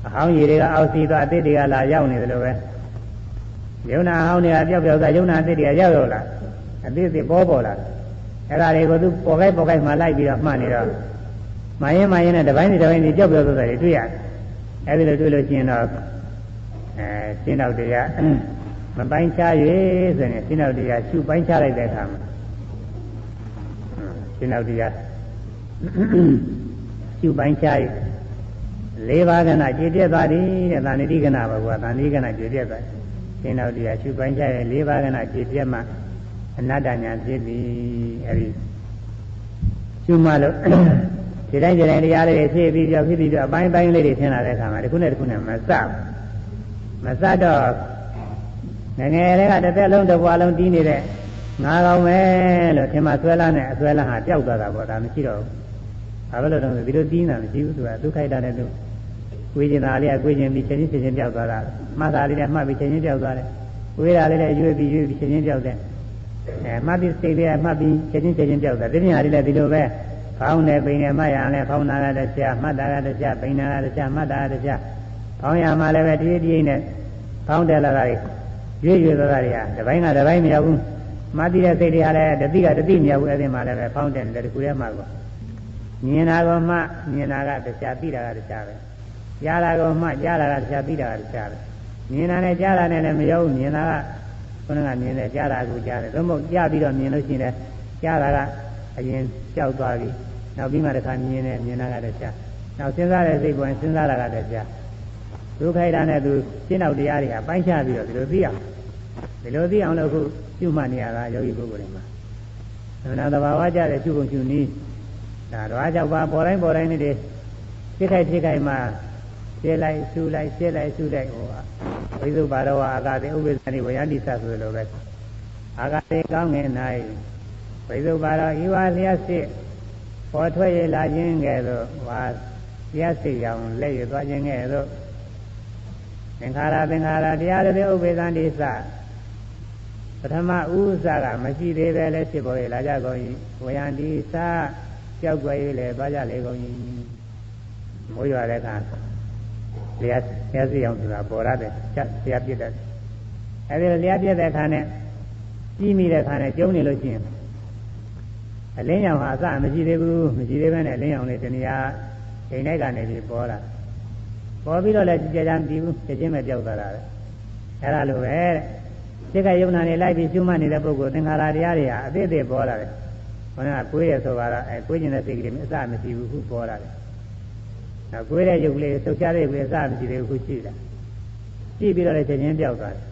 အဟောင်းရေတွေကအောက်စီသွားအသေးတွေကလာရောက်နေတယ်လို့ပဲယုံနာအဟောင်းတွေကပျောက်သွားယုံနာအသေးတွေကရောက်လာအသေးပေါ်လာအဲ့ဒါတွေကိုသူပေါ်ခိုက်မှလိုက်ပြီးတော့မှတ်နေတော့မရင်နဲ့တစ်ပိုင်းစီကြောက်ပြောသွားတယ်တွေ့ရတယ်အဲ့ဒီလိုတွေ့လို့ရှိရင်တော့ရှင်းတော့တရားမပိုင်းခြား၍ဆိုရင်ရှင်းတော့တရားရှုပိုင်းခြားလိုက်တဲ့အခါမှာရှင်းတော့တရားရှုပိုင်းခြား၍၄ပါးကနာကျေပြည့်သွားသည်တဲ့သာဏတိကနာဘုရားသာဏတိကနာကျေပြည့်သွားရှင်းတော့တရားရှုပိုင်းခြား၍၄ပါးကနာကျေပြည့်မှအနတ္တညာဖြစ်ပြီအဲဒီရှုမှလို့ဒီတိုင်းတရားလေးတွေဖြစ်ပြီးပြောဖြစ်ပြီးတော့အပိုင်းလေးတွေထင်လာတဲ့အခါမှာတစ်ခုနဲ့မစတော့ငယ်လေးကတစ်သက်လုံးတစ်ဘဝလုံးတီးနေတဲ့ငါကောင်ပဲလို့ထင်မှဆွဲလာနဲ့အဆွဲလာဟာပျောက်သွားတာပေါ့ဒါမရှိတော့ဘူးဘာလို့လဲတော့ဒီလိုတီးနေတာမရှိဘူးသူကဒုက္ခိတတဲ့သူကိုယ်ကျင်တာလေးကကိုယ်ကျင်ပြီးချက်ချင်းပျောက်သွားတာမှတ်တာလေးနဲ့မှတ်ပြီးချက်ချင်းပျောက်သွားတယ်ဝေးတာလေးနဲ့ရွေ့ပြီးချက်ချင်းပျောက်တယ်မှတ်ပြီးစိတ်လေးကမှတ်ပြီးချက်ချင်းပျောက်တယ်ဒီမြာလေးလည်းဒီလိုပဲဖောင်းနေပိန်နေမှတ်ရအောင်လဲဖောင်းတာကတည်းကမှတ်တာကတည်းကပိန်တာကတည်းကမှတ်တာကတည်းကဖောင်းရမှလည်းပဲတည်းနဲ့ဖောင်းတယ်လာတာရွေ့သွားတာတွေကတစ်ပိုင်းကတစ်ပိုင်းမရောက်ဘူးမှတ်တဲ့စိတ်တွေကလည်းတတိကတတိမရောက်ဘူးအဲ့ဒီမှာလည်းပဲဖောင်းတယ်တခုတည်းမှကောမြင်တာကောမှမြင်တာကတခြားသိတာကတခြားပဲကြားတာကောမှကြားတာကတခြားသိတာကတခြားပဲမြင်တာနဲ့ကြားတာနဲ့လည်းမရောက်ဘူးမြင်တာကခုနကမြင်တယ်ကြားတာကိုကြားတယ်သို့မဟုတ်ကြားပြီးတော့မြင်လို့ရှိရင်ကြားတာကအရင်ကြောက်သွားပြီနောက်ပြီးမှတစ်ခါမြင်တာကတခြားနောက်စဉ်းစားတဲ့စိတ်ပေါ်စဉ်းစားတာကတခြား ဒုက္ခိတနဲ့သူရှင်းတော့တရားတွေဟာပိုင်းခြားပြီးတော့ဒီလိုသိအောင်လို့အခုပြုမှတ်နေရတာယောဂီပုဂ္ဂိုလ်တွေမှာသမဏသဘာဝကြတဲ့ရှုပုံရှုနည်းဒါတော့အကြောက်ပါပေါ်တိုင်းနေတယ်ဖြစ်ခိုက်မှာရှင်းလိုက်ရှုလိုက်ရှင်းလိုက်ရှုလိုက်ဟိုဝိသုဘာရောအာဂတိဥပ္ပဇ္ဇနိဝယန္တိသဆိုလိုပဲအာဂတိကောင်းငင်၌ဝိသုဘာရောဤဝါလျက်စစ်ပေါ်ထွက်ရလာခြင်းကဲ့သို့ဝါလျက်စစ်ရောင်လက်ရသွားခြင်းကဲ့သို့သင်္ခါရတရားတွေဥပ္ပဇ္ဇန္တိသပထမဥစ္စာကမရှိသေးပဲလဲဖြစ်ပေါ်ရလာကြကုန်၏ဝယန္တိသကြောက်ွယ်ရလဲသွားကြလေကုန်၏မိုးရွာတဲ့အခါလျှက်စီအောင်ဆိုတာပေါ်ရတယ်ချက်လျှက်ပြစ်တယ်အဲဒီလျှက်ပြစ်တဲ့အခါနဲ့ကြီးမိတဲ့အခါနဲ့ကျုံနေလို့ရှိရင်အလင်းရောင်ဟာအစမရှိသေးဘူးမရှိသေးပဲနဲ့အလင်းရောင်လေးတဏှာအိမ်တိုင်းကနေပြီးပေါ်လာပေါ်ပြီးတော့လည်းကြည်ကြမ်းပြီးဘူးချက်ချင်းပဲကြောက်သွားတာပဲအဲဒါလိုပဲစိတ်ကယုံနာနေလိုက်ပြီးကျွမ်းနေတဲ့ပုဂ္ဂိုလ်သင်္ခါရတရားတွေဟာအသေးသေးပေါ်လာတယ်ခေါင်းကကိုယ်ရဆိုတော့ကိုယ်ကျင်တဲ့စိတ်ကလေးအစမရှိဘူးခုပေါ်လာတယ်နောက်ကိုယ်ရဲ့ရုပ်ကလေးသုတ်ချတဲ့ရုပ်ကလေးအစမရှိသေးဘူးခုရှိတာရှိပြီးတော့လည်းချက်ချင်းပြောက်သွားတယ်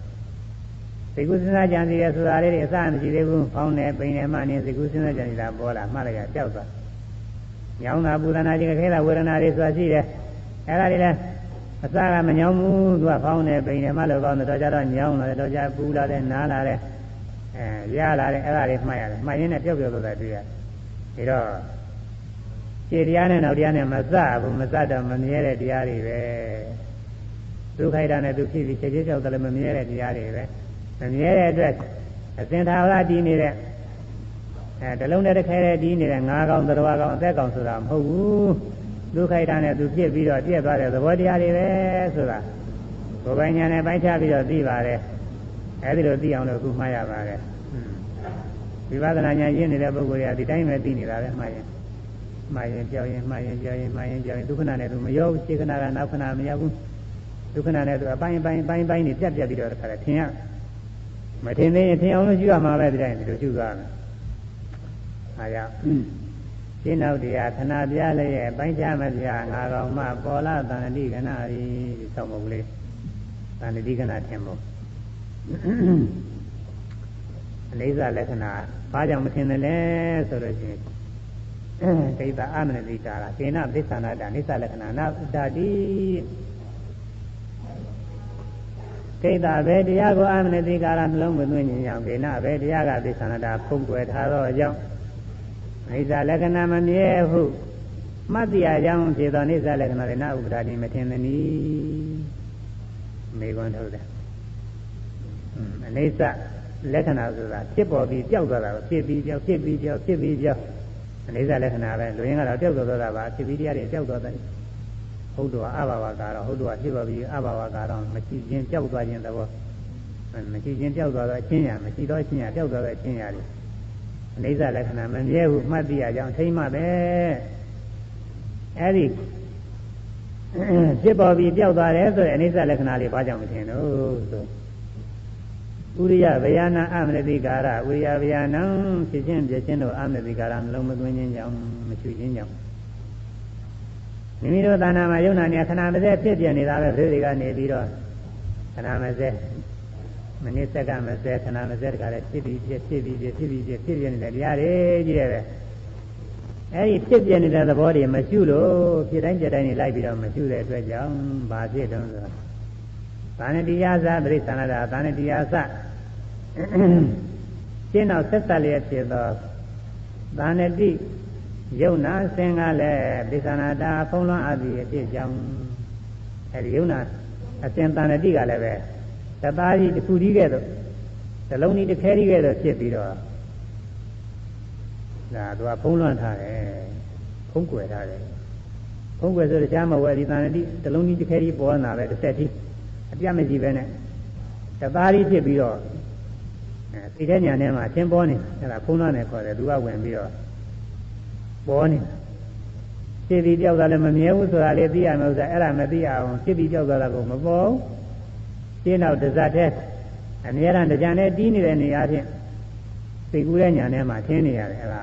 စိတ်ကူးစဉ်းစားကြံစီရဆိုတာလေးတွေအစမရှိသေးဘူးဖောင်းနေပိန်နေမှနေစိတ်ကူးစဉ်းစားကြံစီတာပေါ်လာမှလည်းပြောက်သွားညောင်းတာပူဒနာခြင်းခဲတာဝေဒနာတွေဆိုတာရှိတယ်အဲဒါတွေလည်းအစကမညောင်းဘူးသူကဖောင်းနေပိန်နေမှလည်းကောင်းတယ်တော့ကြတော့ညောင်းလာတယ်တော့ကြပူလာတယ်နားလာတယ်ရလာတယ်အဲဒါတွေမှတ်ရတယ်မှတ်ရင်းနဲ့ပြောက်သွားတာတွေ့ရတယ်ဒါတော့ခြေတရားနဲ့နောက်တရားနဲ့မစဘူးမစတော့မမြဲတဲ့တရားတွေပဲဒုက္ခိတနဲ့သူဖြစ်ပြီးခြေကြောက်တယ်လည်းမမြဲတဲ့တရားတွေပဲမမြဲတဲ့အတွက်အစဉ်သာဝရတည်နေတဲ့တလုံးနဲ့တစ်ခဲတည်နေတဲ့ငါးကောင်သတ္တဝါကောင်အသက်ကောင်ဆိုတာမဟုတ်ဘူးဒုက္ခိတနဲ့သူဖြစ်ပြီးတော့ပြည့်သွားတဲ့သဘောတရားတွေပဲဆိုတာကိုယ်ပိုင်ညာနဲ့ပိုင်းခြားပြီးတော့သိပါတယ်အဲဒီလိုသိအောင်လို့အခုမှားရပါတယ်ဝိပဿနာဉာဏ်ရင်းနေတဲ့ပုဂ္ဂိုလ်တွေကဒီတိုင်းပဲသိနေတာပဲမှားရင်ကြောက်ရင်ဒုက္ခနာနဲ့သူမရောဘူးခြေခဏကနောက်ခဏမရောက်ဘူးဒုက္ခနာနဲ့သူအပိုင်းနေပြတ်ပြီးတော့တခါတည်းထင်ရမထင်သေးရင်ထင်အောင်လို့ရှိရမှာပဲဒီတိုင်းဒီလိုရှိသွားမယ်အားကြောင့်ရှင်းနောက်တရားခဏပြလည်းရဲ့ပိုင်းခြားမပြငါကောင်မှပေါ်လာတန်တိကနာရီဆောက်မုတ်လေးတန်တိကနာထင်မို့အလေးစားလက္ခဏာဘာကြောင့်မထင်တယ်လဲဆိုလို့ရှိရင်ဒိဋ္ဌအာမနတိကာရကေနသစ္ဆနာတနိစ္စလက္ခဏာနာဥဒ္ဒတိဒိဋ္ဌပဲတရားကိုအာမနတိကာရနှလုံးမသွင်းခြင်းကြောင့်ကေနပဲတရားကသစ္ဆနာတာဖုံးကွယ်ထားသောကြောင့်နိစ္စလက္ခဏာမမြဲဟုမှတ်တရားကြောင့်ဖြစ်သောနိစ္စလက္ခဏာတွေနာဥပဒါတိမထင်သည်နီမေကွန်းထုတ်တယ်အနိစ္စလက္ခဏာဆိုတာဖြစ်ပေါ်ပြီးကြောက်သွားတာကိုဖြစ်ပြီးကြောက်အနိစ္စလက္ခဏာပဲလူရင်းကတော့ကြောက်သွားတာပါဖြစ်ပြီးတရားတွေကြောက်သွားတယ်ဟုတ်တော်အဘာဝကတော့ဟုတ်တော်ဖြစ်ပေါ်ပြီးအဘာဝကတော့မရှိခြင်းကြောက်သွားခြင်းသဘောမရှိခြင်းကြောက်သွားတော့အချင်းရမရှိတော့အချင်းရကြောက်သွားတော့အချင်းရတယ်အနိစ္စလက္ခဏာမမြဲဘူးမှတ်သိရကြောင်းထိမ့်မှပဲအဲဒီဖြစ်ပေါ်ပြီးကြောက်သွားတယ်ဆိုရင်အနိစ္စလက္ခဏာလေးဘာကြောင့်မထင်လို့ဆိုဥရိယဗျာဏအမနတိကာရဝိရိယဗျာဏဖြစ်ခြင်းပြခြင်းတို့အမနတိကာရနှလုံးမသွင်းခြင်းကြောင့်မချွေခြင်းကြောင့်မိမိတို့သာနာမှာယုံနာနေခဏမစဲဖြစ်ပြနေတာပဲပြည်တွေကနေပြီးတော့ခဏမစဲမိနစ်စက္ကန့်မစဲခဏမစဲတခါလဲဖြစ်ပြီးပြနေတဲ့တရားတွေကြီးတယ်ပဲအဲဒီဖြစ်ပြနေတဲ့သဘောတွေမရှိလို့ဖြစ်တိုင်းပြတိုင်းနေလိုက်ပြီးတော့မရှိတဲ့အတွက်ကြောင့်ဘာဖြစ်တုံးဆိုသာဏတိယသပရိသနာတာသာဏတိယသရှင်းတော့ဆက်ဆက်လျက်ဖြစ်သောသာဏတိယုံနာစင်ကလည်းပရိသနာတာဖုံးလွှမ်းအပ်ပြီးအဖြစ်ကြောင့်အဲဒီယုံနာအစဉ်သာဏတိကလည်းပဲသသားကြီးတစ်ခုကြီးကဲ့သို့ဇလုံးကြီးတစ်ခဲကြီးကဲ့သို့ဖြစ်ပြီးတော့ဒါသူကဖုံးလွှမ်းထားတယ်ဖုံးကွယ်ထားတယ်ဖုံးကွယ်ဆိုတော့ကြားမဝဲဒီသာဏတိဇလုံးကြီးတစ်ခဲကြီးပေါ်လာပဲတစ်ဆက်ကြီးအပြတ်မရှိပဲနဲ့သသားကြီးဖြစ်ပြီးတော့သိတဲ့ညာထဲမှာသင်ပေါ်နေအဲ့ဒါဖုံးလွှမ်းတယ်ခေါ်တယ်သူကဝင်ပြီးတော့ပေါ်နေဖြစ်ပြီးကြောက်တာလည်းမမြဲဘူးဆိုတာလေးသိရမယ်ဥစ္စာအဲ့ဒါမသိရအောင်ဖြစ်ပြီးကြောက်တာကမပေါ်ရှင်းတော့တဇတ်တဲ့အများရန်ကြံနဲ့တီးနေတဲ့နေရာချင်းသိကူးတဲ့ညာထဲမှာထင်းနေရတယ်အဲ့ဒါ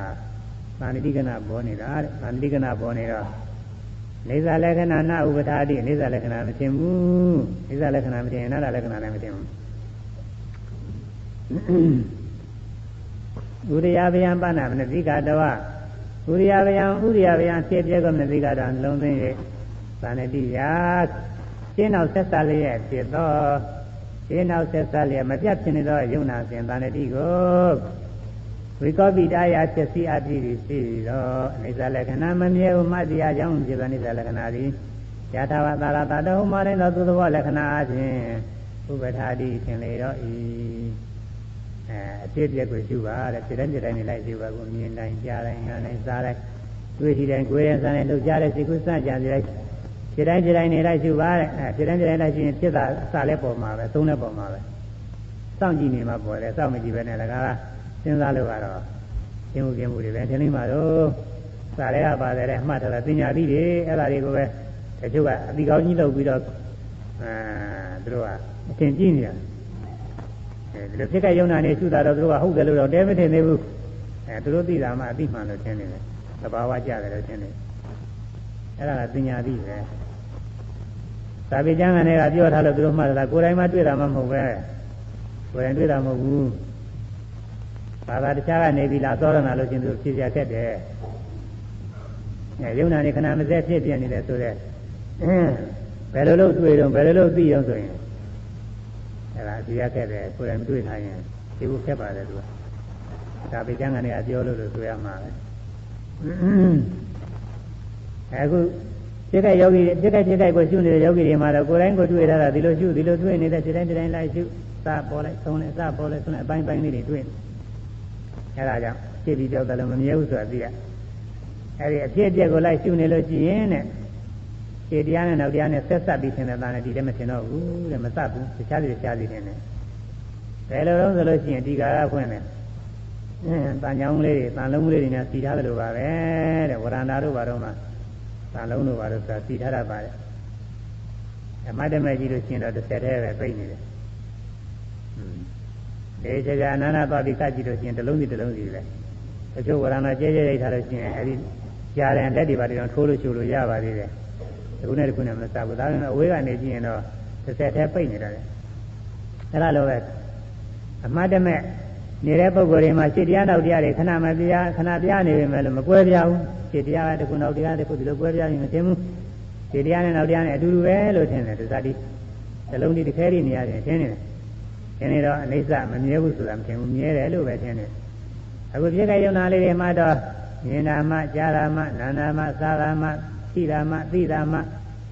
သာဏတိကနာပေါ်နေတာတဲ့သာဏတိကနာပေါ်နေတော့ နေဇာလက္ခဏာနာဥပထာတိနေဇာလက္ခဏာမတင်ဘူးနေဇာလက္ခဏာမတင်နာလက္ခဏာလည်းမတင်ဘူးဥရိယဗျံပဏမနတိကတဝဥရိယဗျံဖြစ်ပြကောမနတိကတံလုံးသိရဲ့သာနတိယရှင်းနောက်ဆက်စားလျက်ဖြစ်သောရှင်းနောက်ဆက်စားလျက်မပြတ်ဖြစ်နေသောယုံနာစဉ်သာနတိကိုဝိကောပိတယဖြစ်စီအပ်ပြီးရှိသောအိဇာလက္ခဏာမမြဲဟုမှတရားကြောင့်ဖြစ်သောအိဇာလက္ခဏာသည်ယထာဝတာရတတောမှရင်သောသူသဘောလက္ခဏာအချင်းဥပထာတိသင်လေတော့ဤအဖြစ်ပြက်ကိုရှုပါတဲ့စိတ်တိုင်းစိတ်တိုင်းနဲ့လိုက်ရှုပါကိုမြင်တိုင်းကြားတိုင်းနားတိုင်းစားတိုင်းတွေ့ရှိတိုင်းကိုယ်ရဲ့စားတိုင်းလှုပ်ရှားတဲ့စိတ်ကူးစကြံစီတိုင်းစိတ်တိုင်းစိတ်တိုင်းနဲ့လိုက်ရှုပါတဲ့စိတ်တိုင်းစိတ်တိုင်းလိုက်ရှုရင်ဖြစ်တာအစလည်းပေါ်မှာပဲသုံးလည်းပေါ်မှာပဲစောင့်ကြည့်နေမှပေါ်တယ်စောင့်မကြည့်ပဲနဲ့လည်းကားစဉ်းစားလို့ကတော့ကျင်းမှုကျင်းမှုတွေပဲထင်နေမှာတော့စားရဲကပါတယ်တဲ့မှတ်ထားတာပညာသိတွေအဲ့ဒါတွေကိုပဲတချို့ကအတိကောင်းကြီးလုပ်ပြီးတော့သူတို့ကအထင်ကြီးနေတာဒီလိုဖြစ်ခဲ့ရုံနာနေရှုတာတော့သူတို့ကဟုတ်တယ်လို့တော့တဲမထင်သေးဘူးသူတို့သိတာမှအသိမှန်လို့ထင်နေတယ်သဘာဝကျတယ်လို့ထင်နေအဲ့ဒါကပညာသိပဲသာဝေကျမ်းကနေကပြောထားလို့သူတို့မှတ်တာကိုယ်တိုင်မှတွေ့တာမှမဟုတ်ပဲကိုယ်တိုင်တွေ့တာမဟုတ်ဘူးဘာသာတခြားကနေပြီးလာသောရဏလို့ချင်းသူဖြေပြတတ်တယ်ရုံနာနေခဏမစဲဖြစ်ပြနေတယ်ဆိုတော့ဘယ်လိုလုပ်တွေ့တော့ဘယ်လိုလုပ်သိအောင်ဆိုရင်အဲ့ဒါဖြေရခဲ့တယ်ကိုယ်တိုင်မတွေ့ထားရင်ဒီလိုဖြစ်ပါတယ်သူကသာဝေကျမ်းကနေကပြောလို့ဆိုရမှာပဲအခုဖြစ်တဲ့ယောဂီဖြစ်တဲ့ကိုရှုနေတဲ့ယောဂီတွေမှာတော့ကိုယ်တိုင်းကိုတွေ့ထားတာဒီလိုရှုဒီလိုတွေ့နေတဲ့ဒီတိုင်းလိုက်ရှုစပေါ်လိုက်ဆုံးလိုက်စပေါ်လိုက်ဆုံးလိုက်အပိုင်းပိုင်းလေးတွေတွေ့အဲ့ဒါကြောင့်ဖြစ်ပြီးကြောက်တယ်လို့မမြဲဘူးဆိုတာသိရအဲ့ဒီအဖြစ်အပျက်ကိုလိုက်ရှုနေလို့ရှိရင်တဲ့ခြေတရားနဲ့နောက်တရားနဲ့ဆက်ဆက်ပြီးသင်တဲ့သားနဲ့ဒီလည်းမသင်တော့ဘူးတဲ့မစပ်ဘူးတခြားစီတခြားစီတင်တယ်ဘယ်လိုလုပ်ဆိုလို့ရှိရင်ဒီကာရဖွင့်တယ်တန်ချောင်းလေးတွေတန်လုံးလေးတွေနဲ့စီထားတယ်လို့ပါပဲတဲ့ဝရဏာတို့ဘာတော့မှတန်လုံးတို့ဘာလို့ဆိုတာစီထားတာပါတဲ့အမတ်တမဲ့ကြီးလို့ရှိရင်တော့တစ်ဆက်တည်းပဲပြိနေတယ်ဒီကြာအနန္တသွားပြီးကကြည့်လို့ရှိရင်တစ်လုံးစီပဲတချို့ဝရဏာကျဲရိုက်ထားလို့ရှိရင်အဲဒီကြားတဲ့လက်တွေပါတော့ထိုးလို့ချိုးလို့ရပါသေးတယ်ဒီခုနဲ့ဒီခုနဲ့မစဘူးဒါပေမဲ့အဝေးကနေကြည့်ရင်တော့တစ်ဆက်တည်းပြိနေတယ်အဲ့ဒါလိုပဲအမတ်တမဲ့နေတဲ့ပုဂ္ဂိုလ်တွေမှာစိတ်တရားနောက်တရားတွေခဏမပြခဏပြနေပြီမဲ့လို့မကွဲပြားဘူးစိတ်တရားကတခုနောက်တရားတခုဒီလိုကွဲပြားရင်မသိဘူးစိတ်တရားနဲ့နောက်တရားနဲ့အတူတူပဲလို့ထင်တယ်ဒီစားတိဇလုံးဒီတစ်ခဲလေးနေရတယ်ထင်နေတယ်ထင်နေတော့အိဋ္ဌမမြဲဘူးဆိုတာမထင်ဘူးမြဲတယ်လို့ပဲထင်တယ်အခုဖြစ်ခဲ့ရုံနာလေးတွေမှာတော့မြင်တာမှကြားတာမှနာနာမှစားတာမှသိတာမှသိတာမ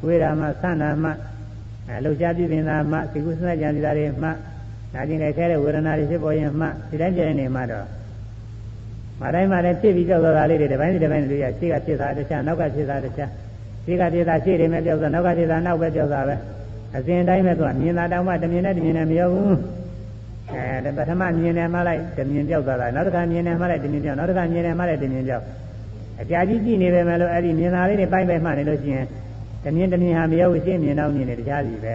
ှဝေတာမှဆန္ဒမှလှုပ်ရှားပြင်းတာမှစိတ်ကူးစကြံစီတာတွေမှနာကျင်ခဲ့တဲ့ဝေဒနာတွေဖြစ်ပေါ်ရင်မှဒီတိုင်းကျနေမှတော့မတိုင်းမှလည်းဖြစ်ပြီးကြောက်သွားတာလေးတွေတစ်ပိုင်းတစ်ပိုင်းတွေရှေ့ကဖြစ်တာတစ်ခြားနောက်ကဖြစ်တာတစ်ခြားရှေ့ကဖြစ်တာရှေ့တွေမဲ့ကြောက်တာနောက်ကဖြစ်တာနောက်ပဲကြောက်တာပဲအစဉ်တိုင်းပဲသူကမြင်တာတောင်မှတမြင်နဲ့မရောက်ဘူးပထမမြင်တယ်မှလိုက်တမြင်ကြောက်သွားတာနောက်တစ်ခါမြင်တယ်မှလိုက်တမြင်ကြောက်နောက်တစ်ခါမြင်တယ်မှလိုက်တမြင်ကြောက်အကြာကြီးကြည့်နေပဲမဲ့လို့အဲ့ဒီမြင်တာလေးတွေပိုင်းမှနေလို့ရှိရင်တမြင်ဟာမရောက်ရှင်းမြင်တော့မြင်တယ်တခြားစီပ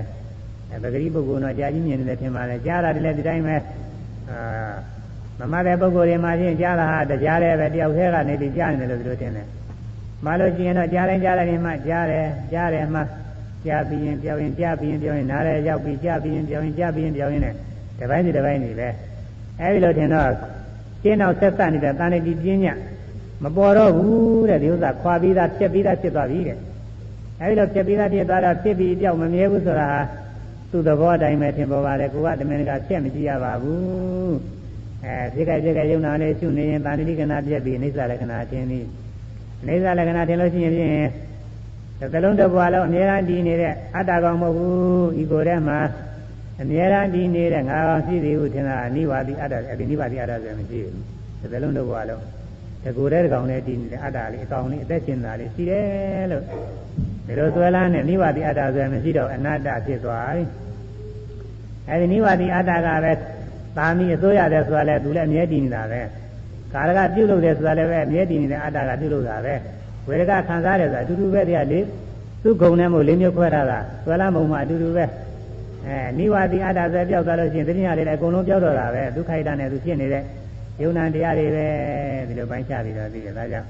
ဲပဂရိပုဂ္ဂိုလ်တော့ကြာကြီးမြင်နေတယ်ထင်ပါလေကြားတာတည်းလည်းဒီတိုင်းပဲမမတဲ့ပုဂ္ဂိုလ်တွေမှာချင်းကြားတာဟာတရားလည်းပဲတယောက်တည်းကနေပြီးကြားနေတယ်လို့သူတို့ထင်တယ်မှလို့ရှိရင်တော့ကြားတိုင်းမှကြားတယ်မှကြားပြီးရင်ပြောင်းရင်ကြားပြီးရင်ပြောင်းရင်နားလည်းရောက်ပြီးကြားပြီးရင်ပြောင်းရင်ကြားပြီးရင်ပြောင်းရင်နဲ့တစ်ပိုင်းနေပဲအဲဒီလိုထင်တော့ရှင်းအောင်ဆက်ဆက်နေတဲ့တာဏိတိပညာမပေါ်တော့ဘူးတဲ့ဒီဥစ္စာခွာပြီးသားဖြတ်ပြီးသားဖြစ်သွားပြီတဲ့အဲဒီလိုဖြတ်ပြီးသားဖြစ်သွားတော့ဖြစ်ပြီးအပြောက်မမြဲဘူးဆိုတာသူ့သဘောတိုင်းပဲထင်ပေါ်ပါလေကိုကတမင်ကဖြတ်မကြည့်ရပါဘူးဖြစ်ခဲ့ရုံနာလေးရှုနေရင်တာဏိတိကနာပြက်ပြီးအိဋ္ဌလက္ခဏာထင်ပြီးအိဋ္ဌလက္ခဏာထင်လို့ရှိရင်ဖြင့်တစ်လုံးတစ်ပွားလုံးအမြဲတမ်းတည်နေတဲ့အတ္တကောင်မဟုတ်ဘူးဤကိုယ်ထဲမှာအမြဲတမ်းတည်နေတဲ့ငါကောင်ရှိသည်ဟုထင်တာနိဝါတိအတ္တအဲ့ဒီနိဝါတိအတ္တဆိုရင်မရှိဘူးတစ်လုံးတစ်ပွားလုံးတကူတဲ့ကောင်လေးတည်နေတဲ့အတ္တလေးအကောင်လေးအသက်ရှင်တာလေးရှိတယ်လို့ဒီလိုဆွဲလန်းတဲ့နိဝါတိအတ္တဆိုရင်မရှိတော့အနတ္တဖြစ်သွားပြီအဲဒီနိဝါတိအတ္တကပဲသာမီအစိုးရတယ်ဆိုတာလဲသူလည်းအမြဲတည်နေတာပဲကာရကပြုတ်လို့တယ်ဆိုတာလည်းပဲအမြဲတည်နေတဲ့အတ္တကပြုတ်လို့တာပဲဝေဒကခံစားတယ်ဆိုတာအတူတူပဲတရားလေးသူ့ဂုံနဲ့မို့လေးမျိုးခွဲထားတာဆွဲလန်းပုံမှာအတူတူပဲနိဝါတိအတ္တဆိုပြောက်သွားလို့ရှိရင်တရားတွေလည်းအကုန်လုံးပြောက်တော့တာပဲဒုက္ခိတနဲ့သူဖြစ်နေတဲ့ယုံနာတရားတွေပဲဒီလိုပိုင်းခြားပြီးတော့သိတယ်ဒါကြောင့်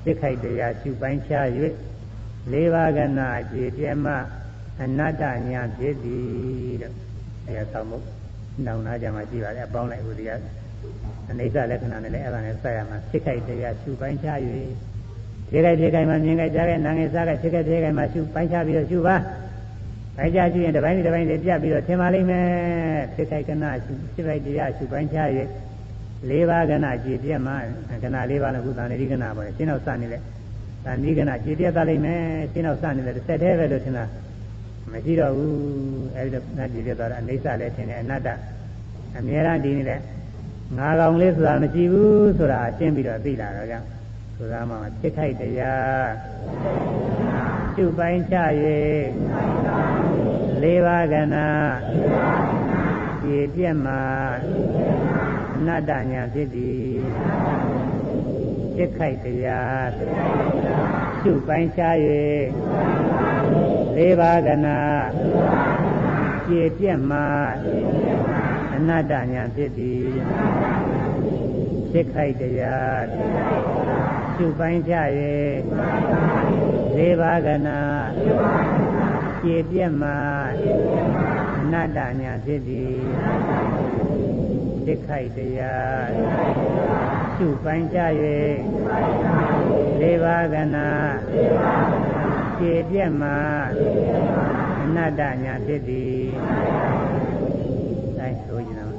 စိတ်ခိုက်တရားရှုပိုင်းခြား၍လေးပါးကနာခြေပြဲမှအနတ္တညာဖြစ်သည်တဲ့အဲဒါသောမှုနောင်နာကြမှာရှိပါတယ်အပေါင်းလိုက်ဥဒိယအနိစ္စလက္ခဏာနဲ့လည်းအဲ့ဒါနဲ့ဆက်ရမှာစိတ်ခိုက်တရားရှုပိုင်းခြား၍ခြေခိုက်ခြေခိုက်မှမြင်ခိုက်ကြားခိုက်နာငယ်စားခိုက်ခြေခိုက်ခြေခိုက်မှရှုပိုင်းခြားပြီးတော့ရှုပါပိုင်းခြားရှုရင်တစ်ပိုင်းတစ်ပိုင်းလေးပြတ်ပြီးတော့ထင်ပါလိမ့်မယ်စိတ်ခိုက်ကနာရှုစိတ်ခိုက်တရားရှုပိုင်းခြား၍လေးပါးကနာကြည်ပြတ်မှကနာလေးပါးလည်းခုသံဃိကနာပေါ့ရှင်းတော့စနေလေသံဃိကနာကြည်ပြတ်သွားလိမ့်မယ်ရှင်းတော့စနေလေတစ်ဆက်တည်းပဲလို့ထင်တာမရှိတော့ဘူးအဲဒီတော့နာကြည်ပြတ်သွားတာအိဋ္ဌလည်းထင်တယ်အနတ္တအမြဲတမ်းဒီနေတဲ့ငါကောင်လေးဆိုတာမရှိဘူးဆိုတာရှင်းပြီးတော့သိလာတော့ကြောင့်ဆိုတာမှစိတ်ခိုက်တရားရှုပိုင်းခြား၍လေးပါးကနာကြည်ပြတ်မှအနတ္တညာဖြစ်သည်စိတ်ခိုက်တရားရှုပိုင်းခြား၍လေးပါးကနာကြည်ပြတ်မှအနတ္တညာဖြစ်သည်စိတ်ခိုက်တရားရှုပိုင်းခြား၍လေးပါးကနာကြည်ပြတ်မှအနတ္တညာဖြစ်သည်စိတ်ခိုက်တရားရှုပိုင်းခြား၍လေးပါးကနာကြည်ပြတ်မှအနတ္တညာဖြစ်သည်အဲဆိုကြတော့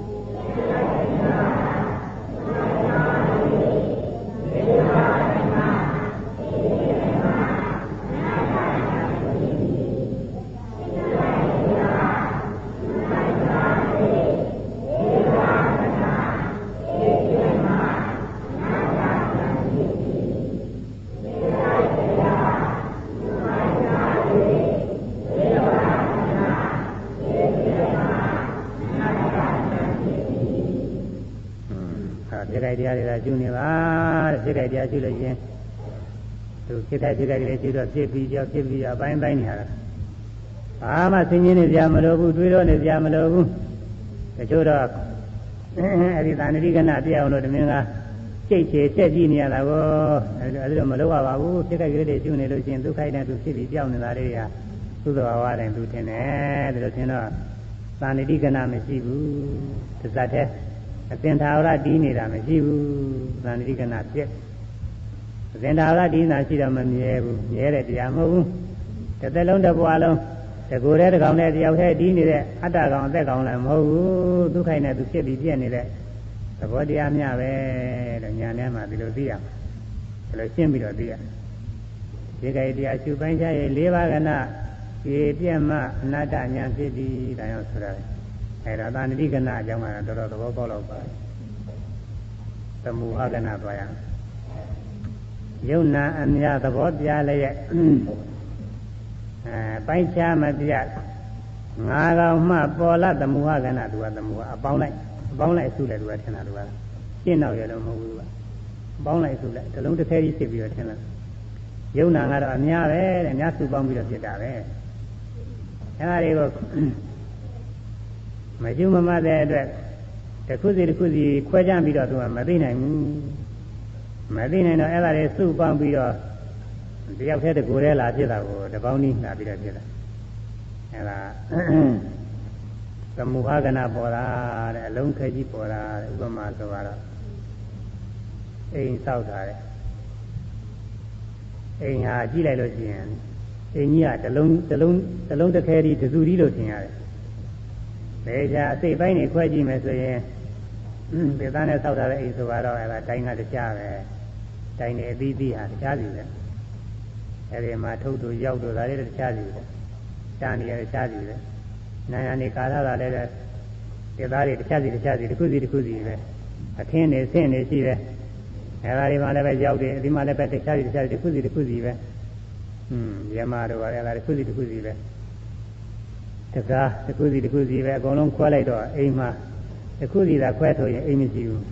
တရားတွေကကျူနေပါတဲ့စိတ်ကြိုက်တရားကျူလို့ချင်းသူစိတ်ကြိုက်လေးကျူတော့ဖြစ်ပြီးကြောက်ဖြစ်ပြီးအပိုင်းပိုင်းနေရတာဘာမှဆင်းရဲနေကြမလို့ဘူးတွေးတော့နေကြမလို့ဘူးတချို့တော့အဲဒီသာဏတိကနာပြအောင်လို့တမင်ကစိတ်ချေဆက်ကြည့်နေရတာကိုအဲဒီတော့မလုပ်ရပါဘူးစိတ်ကြိုက်လေးကျူနေလို့ချင်းဒုက္ခိုက်တဲ့သူဖြစ်ပြီးကြောက်နေတာလေးကသုသဘာဝတိုင်းသူထင်တယ်ဒါလို့ထင်တော့သာဏတိကနာမရှိဘူးသစ္စာတဲ့အသင်္ထာဝရတည်နေတာမရှိဘူးသံဃိကနာပြည့်အသင်္ထာဝရတည်နေတာရှိတော့မမြဲဘူးမြဲတဲ့တရားမဟုတ်ဘူးတစ်သက်လုံးတစ်ဘဝလုံးတကူတဲ့တစ်ကောင်နဲ့တယောက်တည်းတည်နေတဲ့အတ္တကောင်အသက်ကောင်လည်းမဟုတ်ဘူးဒုက္ခိုက်နဲ့သူဖြစ်ပြီးပြည့်နေတဲ့သဘောတရားများပဲတဲ့ညာထဲမှာဒီလိုသိရဒီလိုရှင်းပြီးတော့သိရဒီကိတရားရှုပိုင်းခြားရဲ့၄ပါးကနာခြေပြတ်မှအနတ္တညာဖြစ်ပြီးဒါရောက်ဆိုရတယ်အဲဒါသာဏတိကနာအကြောင်းကတော့တော်တော်သဘောပေါက်တော့ပါသမုဟကနာသွားရယုံနာအမြသဘောပြလည်းရဲ့ပိုင်းခြားမပြငါကောင်မှပေါ်လာသမုဟကနာသူကသမုဟအပေါင်းလိုက်ဆုလိုက်သူကထင်တာသူကရှင်းတော့ရတော့မဟုတ်ဘူးကအပေါင်းလိုက်ဆုလိုက်တစ်လုံးတစ်ခဲကြီးဖြစ်ပြီးတော့ထင်တာယုံနာကတော့အများပဲတဲ့အများစုပေါင်းပြီးတော့ဖြစ်တာပဲအဲဒါတွေကိုမကျုံမမတဲ့အတွက်တစ်ခုစီတစ်ခုစီခွဲခြားပြီးတော့သူကမသိနိုင်ဘူးမသိနိုင်တော့အဲ့ဒါတွေစုပေါင်းပြီးတော့တယောက်တည်းတကူတည်းလာဖြစ်တာကိုတပေါင်းနည်းလာပြီးတော့ဖြစ်တာအဲ့ဒါသမုဟကနာပေါ်တာတဲ့အလုံးခဲကြီးပေါ်တာတဲ့ဥပမာဆိုတော့အိမ်ဆောက်တာတဲ့အိမ်ဟာကြည့်လိုက်လို့ရှိရင်အိမ်ကြီးကတစ်လုံးတစ်ခဲကြီးတစုကြီးလို့ထင်ရတယ်ဒေချာအစိတ်ပိုင်းတွေခွဲကြည့်မယ်ဆိုရင်ဒီသားနဲ့ဆောက်ထားတဲ့အိမ်ဆိုတော့အဲ့ဒါတိုင်းကတခြားပဲတိုင်းနေအသီးသီးဟာတခြားစီပဲအဲ့ဒီမှာထုတ်တို့ရောက်တို့ဒါတွေတခြားစီပဲရှားနေရတခြားစီပဲနာယနေကာရတာလည်းဒီသားတွေတခြားစီတစ်ခုစီပဲအခင်းနေဆင့်နေရှိတယ်အဲ့ဒါတွေမှလည်းပဲရောက်တယ်ဒီမှာလည်းပဲတခြားစီတစ်ခုစီပဲရမတို့ကအဲ့ဒါတစ်ခုစီပဲတကားတစ်ခုစီပဲအကုန်လုံးခွဲလိုက်တော့အိမ်မှာတစ်ခုစီသာခွဲဆိုရင်အိမ်မရှိဘူး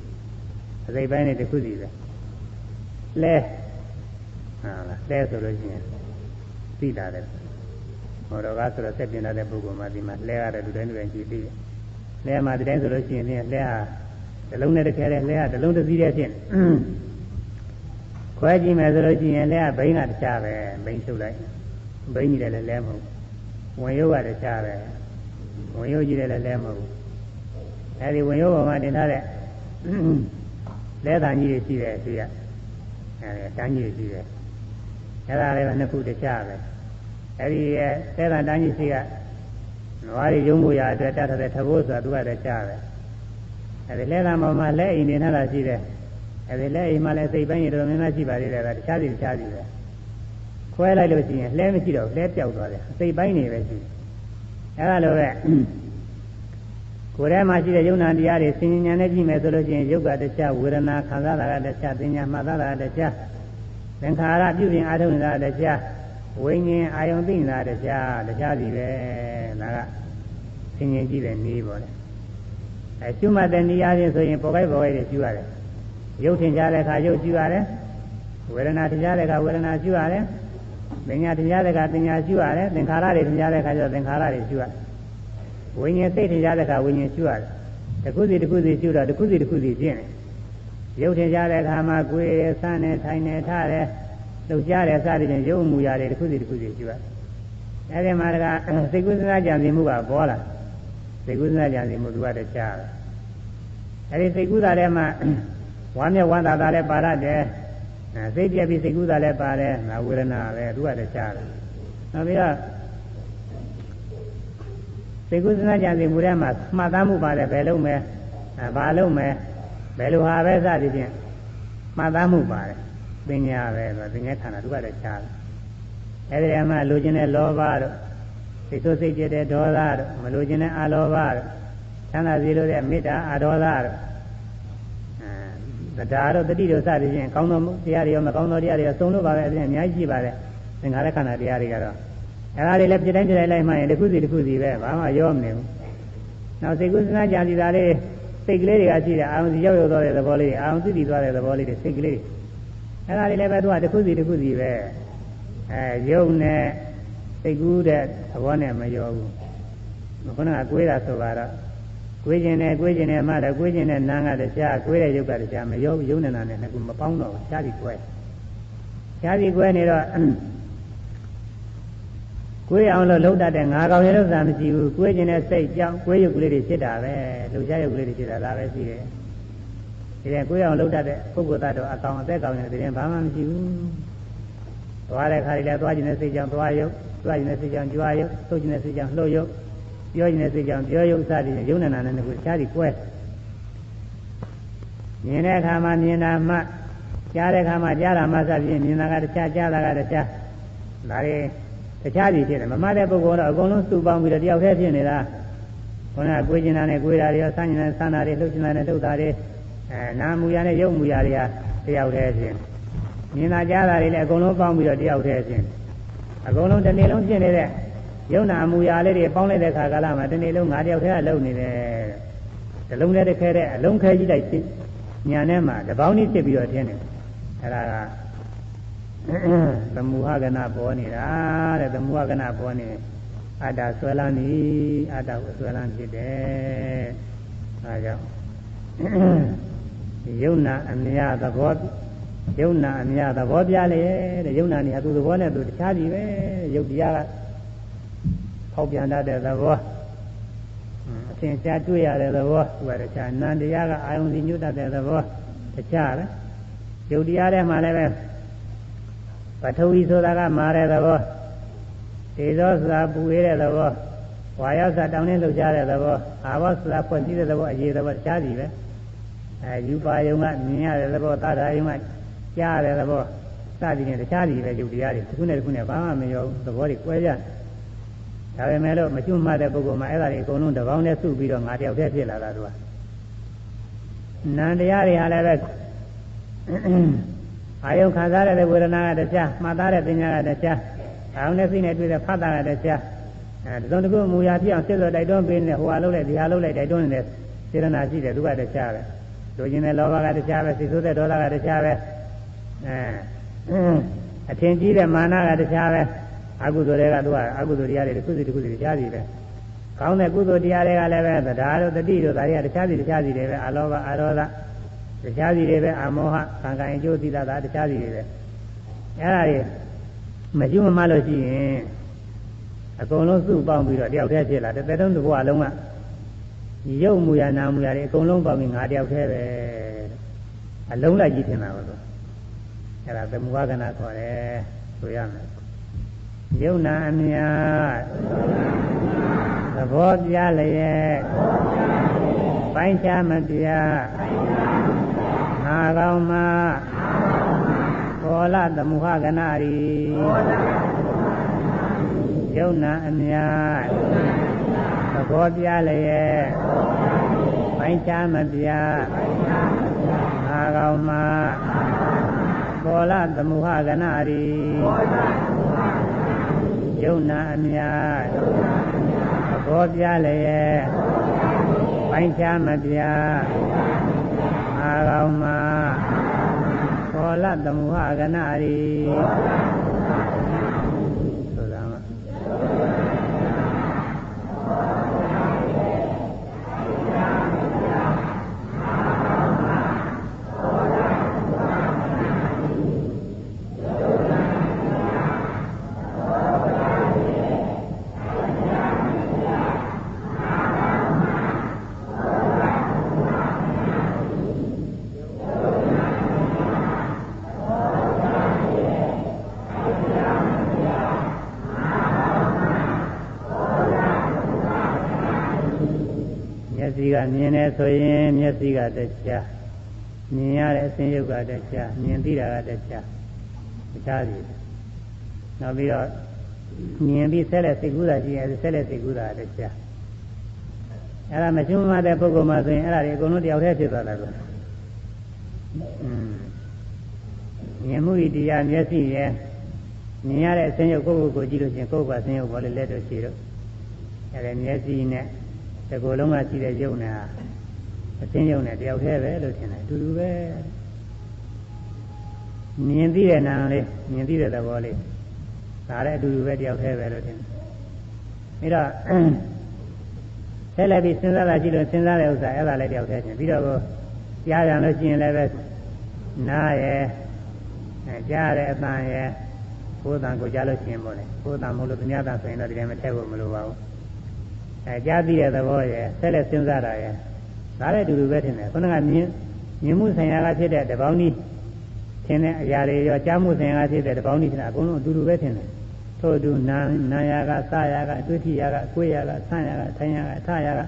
အစိပ်ပိုင်းနဲ့တစ်ခုစီပဲလဲဟာလားလဲဆိုလို့ရှိရင်သိတာတယ်ဟောတော့ကားဆိုတော့ဆက်ပြင်လာတဲ့ပုဂ္ဂိုလ်မှဒီမှာလဲရတယ်လူတိုင်းကြည့်သိတယ်လဲမှာဒီတိုင်းဆိုလို့ရှိရင်လဲဟာတစ်လုံးနဲ့တစ်ခဲလဲဟာတစ်လုံးတစ်စီးတည်းဖြစ်နေ ခွဲကြည့်မယ်ဆိုလို့ရှိရင်လည်းဘိန်းကတခြားပဲဘိန်းချုပ်လိုက်ဘိန်းကြီးတယ်လည်းမဟုတ်ဝင်ရုပ်ကတခြားပဲဝင်ရုပ်ကြီးတယ်လည်းမဟုတ်အဲဒီဝင်ရုပ်ပေါ်မှာတင်ထားတဲ့လဲတန်ကြီးတွေရှိတယ်သူကအဲတန်းကြီးတွေရှိတယ်အဲဒါလည်းနှစ်ခုတခြားပဲအဲဒီလဲတန်တန်းကြီးရှိကနွားတွေရုံးမှုရအတွက်တတ်တဲ့သဘောဆိုတာသူကတခြားပဲအဲဒီလဲတန်ပေါ်မှာလဲအိမ်နေထားတာရှိတယ်အဲဒီလဲအိမ်မှာလည်းစိတ်ပိုင်းရတော်များများရှိပါသေးတယ်ကတခြားစီပဲခွဲလိုက်လို့ရှိရင်လဲမရှိတော့လဲပြောက်သွားတယ်စိတ်ပိုင်းနေပဲရှိအဲဒါလိုပဲကိုယ်ထဲမှာရှိတဲ့ယုံနာတရားတွေဆင်ញဉာဏ်နဲ့ကြည့်မယ်ဆိုလို့ရှိရင်ယုတ်ကတခြားဝေဒနာခံစားတာကတခြားသင်ညာမှတ်သားတာကတခြားသင်္ခါရပြုပြင်အားထုတ်နေတာကတခြားဝိညာဉ်အာယုံသိနေတာကတခြားစီပဲဒါကဆင်ញကြည့်တဲ့နည်းပေါ့လေအဲရှုမှတ်တဲ့နည်းအားဖြင့်ဆိုရင်ပေါ်ခိုက်တွေရှုရတယ်ရုပ်ထင်ရှားတဲ့အခါရုပ်ရှုရတယ်ဝေဒနာထင်ရှားတဲ့အခါဝေဒနာရှုရတယ်သင်ညာထင်ရှားတဲ့အခါသင်ညာရှုရတယ်သင်္ခါရတွေထင်ရှားတဲ့အခါကျတော့သင်္ခါရတွေရှုရတယ်ဝိညာဉ်စိတ်ထင်ရှားတဲ့အခါဝိညာဉ်ရှုရတယ်တစ်ခုစီရှုတော့တစ်ခုစီကျင့်တယ်ရုပ်ထင်ရှားတဲ့အခါမှာကိုယ်ရဆန်းနေထိုင်နေထားတယ်လှုပ်ရှားတယ်စသည်ဖြင့်ရုပ်မူရတယ်တစ်ခုစီရှုရတယ်အဲဒီမှာတကစိတ်ကူးစဉ်းစားကြံစည်မှုကပေါ်လာစိတ်ကူးစဉ်းစားကြံစည်မှုသူကတခြားပဲအဲဒီစိတ်ကူးတာထဲမှာဝမ်းမြောက်ဝမ်းသာတာလည်းပါရတယ်စိတ်ပြည့်ပြီးစိတ်ကူးတာလည်းပါတယ်ငါဝေဒနာပဲသူကတခြားတယ်နောက်ပြီးတော့စိတ်ကူးစဉ်းစားကြံစည်မှုထဲမှာမှတ်သားမှုပါတယ်ဘယ်လုံးမယ်ဘာလုံးမယ်ဘယ်လိုဟာပဲစသည်ဖြင့်မှတ်သားမှုပါတယ်ပညာပဲဆိုပညာခန္ဓာသူကတခြားတယ်အဲဒီအမှလိုချင်တဲ့လောဘတို့စိတ်ဆိုးစိတ်ကြတဲ့ဒေါသတို့မလိုချင်တဲ့အလောဘတို့ချမ်းသာစေလိုတဲ့မေတ္တာအဒေါသတို့တရားတို့တတိတို့စသည်ဖြင့်ကောင်းသောတရားတွေရောမကောင်းသောတရားတွေရောစုံလို့ပါပဲအပြင်အများကြီးရှိပါတယ်သင်္ခါရခန္ဓာတရားတွေကတော့အဲဒါတွေလည်းပြတိုင်းလိုက်မှရင်တစ်ခုစီပဲဘာမှရောမနေဘူးနောက်စိတ်ကူးစဉ်းစားကြံစည်တာလေးစိတ်ကလေးတွေကရှိတယ်အာရုံစီရောက်သွားတဲ့သဘောလေးအာရုံသိသွားတဲ့သဘောလေးတွေစိတ်ကလေးအဲဒါတွေလည်းပဲသူကတစ်ခုစီပဲရုပ်နဲ့စိတ်ကူးတဲ့သဘောနဲ့မရောဘူးခုနကကိုယ်တာဆိုတော့ကိုယ်ကျင်နဲ့မှတော့ကိုယ်ကျင်တဲ့နာငါတခြားကိုယ်တဲ့ရုပ်ကတခြားမရောဘူးယုံနေတာနဲ့နှစ်ခုမပေါင်းတော့ဘူးရှားပြီးကွဲနေတော့ကိုယ်အောင်လို့လှုပ်တတ်တဲ့ငါကောင်ရဲ့လို့သာမရှိဘူးကိုယ်ကျင်တဲ့စိတ်ကြောင့်ကိုယ်ရုပ်ကလေးတွေဖြစ်တာပဲလှုပ်ရှားရုပ်ကလေးတွေဖြစ်တာဒါပဲရှိတယ်ဒီတဲ့ကိုယ်အောင်လှုပ်တတ်တဲ့ပုဂ္ဂိုလ်သားတော့အကောင်အသက်ကောင်ရဲ့တည်းဘာမှမရှိဘူးသွားတဲ့ခါတွေလည်းသွားကျင်တဲ့စိတ်ကြောင့်သွားရုပ်သွားကျင်တဲ့စိတ်ကြောင့်ကြွားရုပ်လှုပ်ကျင်တဲ့စိတ်ကြောင့်လှုပ်ရုပ်ပြောကျင်တဲ့စိတ်ကြောင့်ပြောရုပ်စသည်ယုံနာနဲ့ကိုရှားပြီးကွဲမြင်တဲ့အခါမှာမြင်တာမှကြားတဲ့အခါမှာကြားတာမှစသည်မြင်တာကတခြားကြားတာကတခြားဒါတွေတခြားစီဖြစ်တယ်မမှတဲ့ပုဂ္ဂိုလ်တော့အကုန်လုံးစုပေါင်းပြီးတော့တယောက်တည်းဖြစ်နေတာခေါင်းကကိုယ်ကျင်တာနဲ့ကိုယ်တာတွေရောဆန်းကျင်တဲ့ဆန်းတာတွေလှုပ်ကျင်တာနဲ့လှုပ်တာတွေနာမူရနဲ့ရုပ်မူရတွေကတယောက်တည်းဖြစ်မြင်တာကြားတာတွေလည်းအကုန်လုံးပေါင်းပြီးတော့တယောက်တည်းဖြစ်အကုန်လုံးတစ်နေ့လုံးဖြစ်နေတဲ့ယုံနာမူရလေးတွေပေါင်းလိုက်တဲ့ခါကာလမှာတစ်နေ့လုံးငါတယောက်တည်းကလှုပ်နေတယ်တလုံးနဲ့တစ်ခဲတဲ့အလုံးခဲကြီးတိုက်ညာထဲမှာတပေါင်းကြီးဖြစ်ပြီးတော့ထင်းတယ်အဲ့ဒါကသမုဟကနာပေါ်နေတာတဲ့သမုဟကနာပေါ်နေအတ္တဆွဲလန်းနေအတ္တကိုဆွဲလန်းဖြစ်တယ်အဲဒါကြောင့်ယုံနာအမြတ်သဘောပြလေတဲ့ယုံနာနေအတူသဘောနဲ့သူတခြားစီပဲယုတ်တရားကဖောက်ပြန်တတ်တဲ့သဘောအသင်ရှားတွေ့ရတဲ့သဘောသူကတခြားနန္တရားကအာယုန်စီညွတ်တတ်တဲ့သဘောတခြားပဲယုတ်တရားထဲမှာလည်းပဲပထဝီဆိုတာကမာတဲ့သဘောဒေဇောဆိုတာပူရတဲ့သဘောဝါယောဆိုတာတောင်းနှင်းလှုပ်ရှားတဲ့သဘောအာဘောဆိုတာဖွင့်ကြည့်တဲ့သဘောအေးသဘောတခြားစီပဲယူပါယုံကမြင်ရတဲ့သဘောသာသာယုံကကြားရတဲ့သဘောစသည်နဲ့တခြားစီပဲယုတ်တရားတွေတစ်ခုနဲ့တစ်ခုနဲ့ဘာမှမရောဘူးသဘောတွေကွဲကြဒါပေမဲ့လို့မကျွတ်မှတဲ့ပုဂ္ဂိုလ်မှာအဲ့ဒါတွေအကုန်လုံးတပေါင်းနဲ့စုပြီးတော့ငါတယောက်တည်းဖြစ်လာတာသူကနန္တရားတွေဟာလည်းပဲအာယုခံစားရတဲ့ဝေဒနာကတခြားမှတ်သားတဲ့ပညာကတခြားအာယုနဲ့စိတ်နဲ့တွေ့တဲ့ဖတ်တာကတခြားဒီစုံတစ်ခုမူရာပြအောင်စစ်စောတိုက်တွန်းပေးနေဟိုဟာလုပ်လိုက်ဒီဟာလုပ်လိုက်တိုက်တွန်းနေတဲ့စေတနာရှိတယ်သူကတခြားပဲလိုချင်တဲ့လောဘကတခြားပဲစိတ်ဆိုးတဲ့ဒေါသကတခြားပဲအထင်ကြီးတဲ့မာနကတခြားပဲအကုသိုလ်တွေကသူကအကုသိုလ်တရားတွေတစ်ခုစီတခြားစီပဲကောင်းတဲ့ကုသိုလ်တရားတွေကလည်းပဲသဒ္ဒါတို့တတိတို့ဒါတွေကတခြားစီတွေပဲအလောဘအရောဓ ခြားစီတွေပဲအမောဟကံကံအကျိုးသိတာတခြားစီတွေပဲအဲ့ဒါတွေမရှိမမှလို့ရှိရင်အကုန်လုံးစုပေါင်းပြီးတော့တယောက်တည်းဖြစ်လာတဲ့တုံးတစ်ဘဝလုံးကရုပ်မူရနာမူရတွေအကုန်လုံးပေါင်းပြီးငါတယောက်တည်းပဲအလုံးလိုက်ကြီးထင်တာလို့အဲ့ဒါသမုဝကနာခေါ်တယ်ဆိုရမယ်ယုံနာအမြတ်သဘောပြလျက်ပိုင်းခြားမပြငါကောင်းမှဘောလသမုဟကနာရီယုံနာအမြတ်သဘောပြလျက်ပိုင်းခြားမပြငါကောင်းမှဘောလသမုဟကနာရီယုံနာအမြတ်သဘောပြလျက်ပိုင်းခြားမပြငါကောင်းမှဘောလသမုဟကနာရီဆိုတာမှမျက်စိကမြင်နေဆိုရင်မျက်စိကတရားမြင်ရတဲ့အစဉ်ရုပ်ကတရားမြင်သိတာကတရားတခြားစီနောက်ပြီးတော့မြင်ပြီးဆက်လက်စိတ်ကူးတာရှိရင်ဆက်လက်စိတ်ကူးတာတရားအဲ့ဒါမရှိမှတဲ့ပုဂ္ဂိုလ်မှဆိုရင်အဲ့ဒါတွေအကုန်လုံးတယောက်တည်းဖြစ်သွားတာကောမြင်မှုဤတရားမျက်စိရဲ့မြင်ရတဲ့အစဉ်ရုပ်ကိုယ့်ကိုယ်ကိုကြည့်လို့ရှိရင်ကိုယ့်ကအစဉ်ရုပ်ပေါ်လေလက်တို့ရှိတော့အဲ့ဒါမျက်စိနဲ့တကူလုံးကရှိတဲ့ယုံနာအသိယုံနဲ့တယောက်တည်းပဲလို့ထင်တယ်အတူတူပဲမြင်သိတဲ့နာမ်လေးမြင်သိတဲ့သဘောလေးဒါလည်းအတူတူပဲတယောက်တည်းပဲလို့ထင်တယ်ဒါတော့ဆက်လက်ပြီးစဉ်းစားတာရှိလို့စဉ်းစားတဲ့ဥစ္စာအဲ့ဒါလည်းတယောက်တည်းထင်ပြီးတော့ကြားရလို့ရှိရင်လည်းပဲနားရဲ့ကြားတဲ့အတန်ရဲ့ကိုယ်တန်ကိုကြားလို့ရှိရင်ပေါ့လေကိုယ်တန်မဟုတ်လို့သူများတန်ဆိုရင်တော့ဒီတိုင်းမထည့်ဖို့မလိုပါဘူးကြားသိတဲ့သဘောရဲ့ဆက်လက်စဉ်းစားတာရဲ့ဒါလည်းအတူတူပဲထင်တယ်ခုနကမြင်မှုဆိုင်ရာကဖြစ်တဲ့တပေါင်းကြီးထင်တဲ့အရာတွေရောကြားမှုဆိုင်ရာကဖြစ်တဲ့တပေါင်းကြီးထင်တာအကုန်လုံးအတူတူပဲထင်တယ်ထို့အတူနာယာကစယာကတွေ့ထိယာကအကွေးယာကဆန်းယာကထိုင်ယာကအထယာက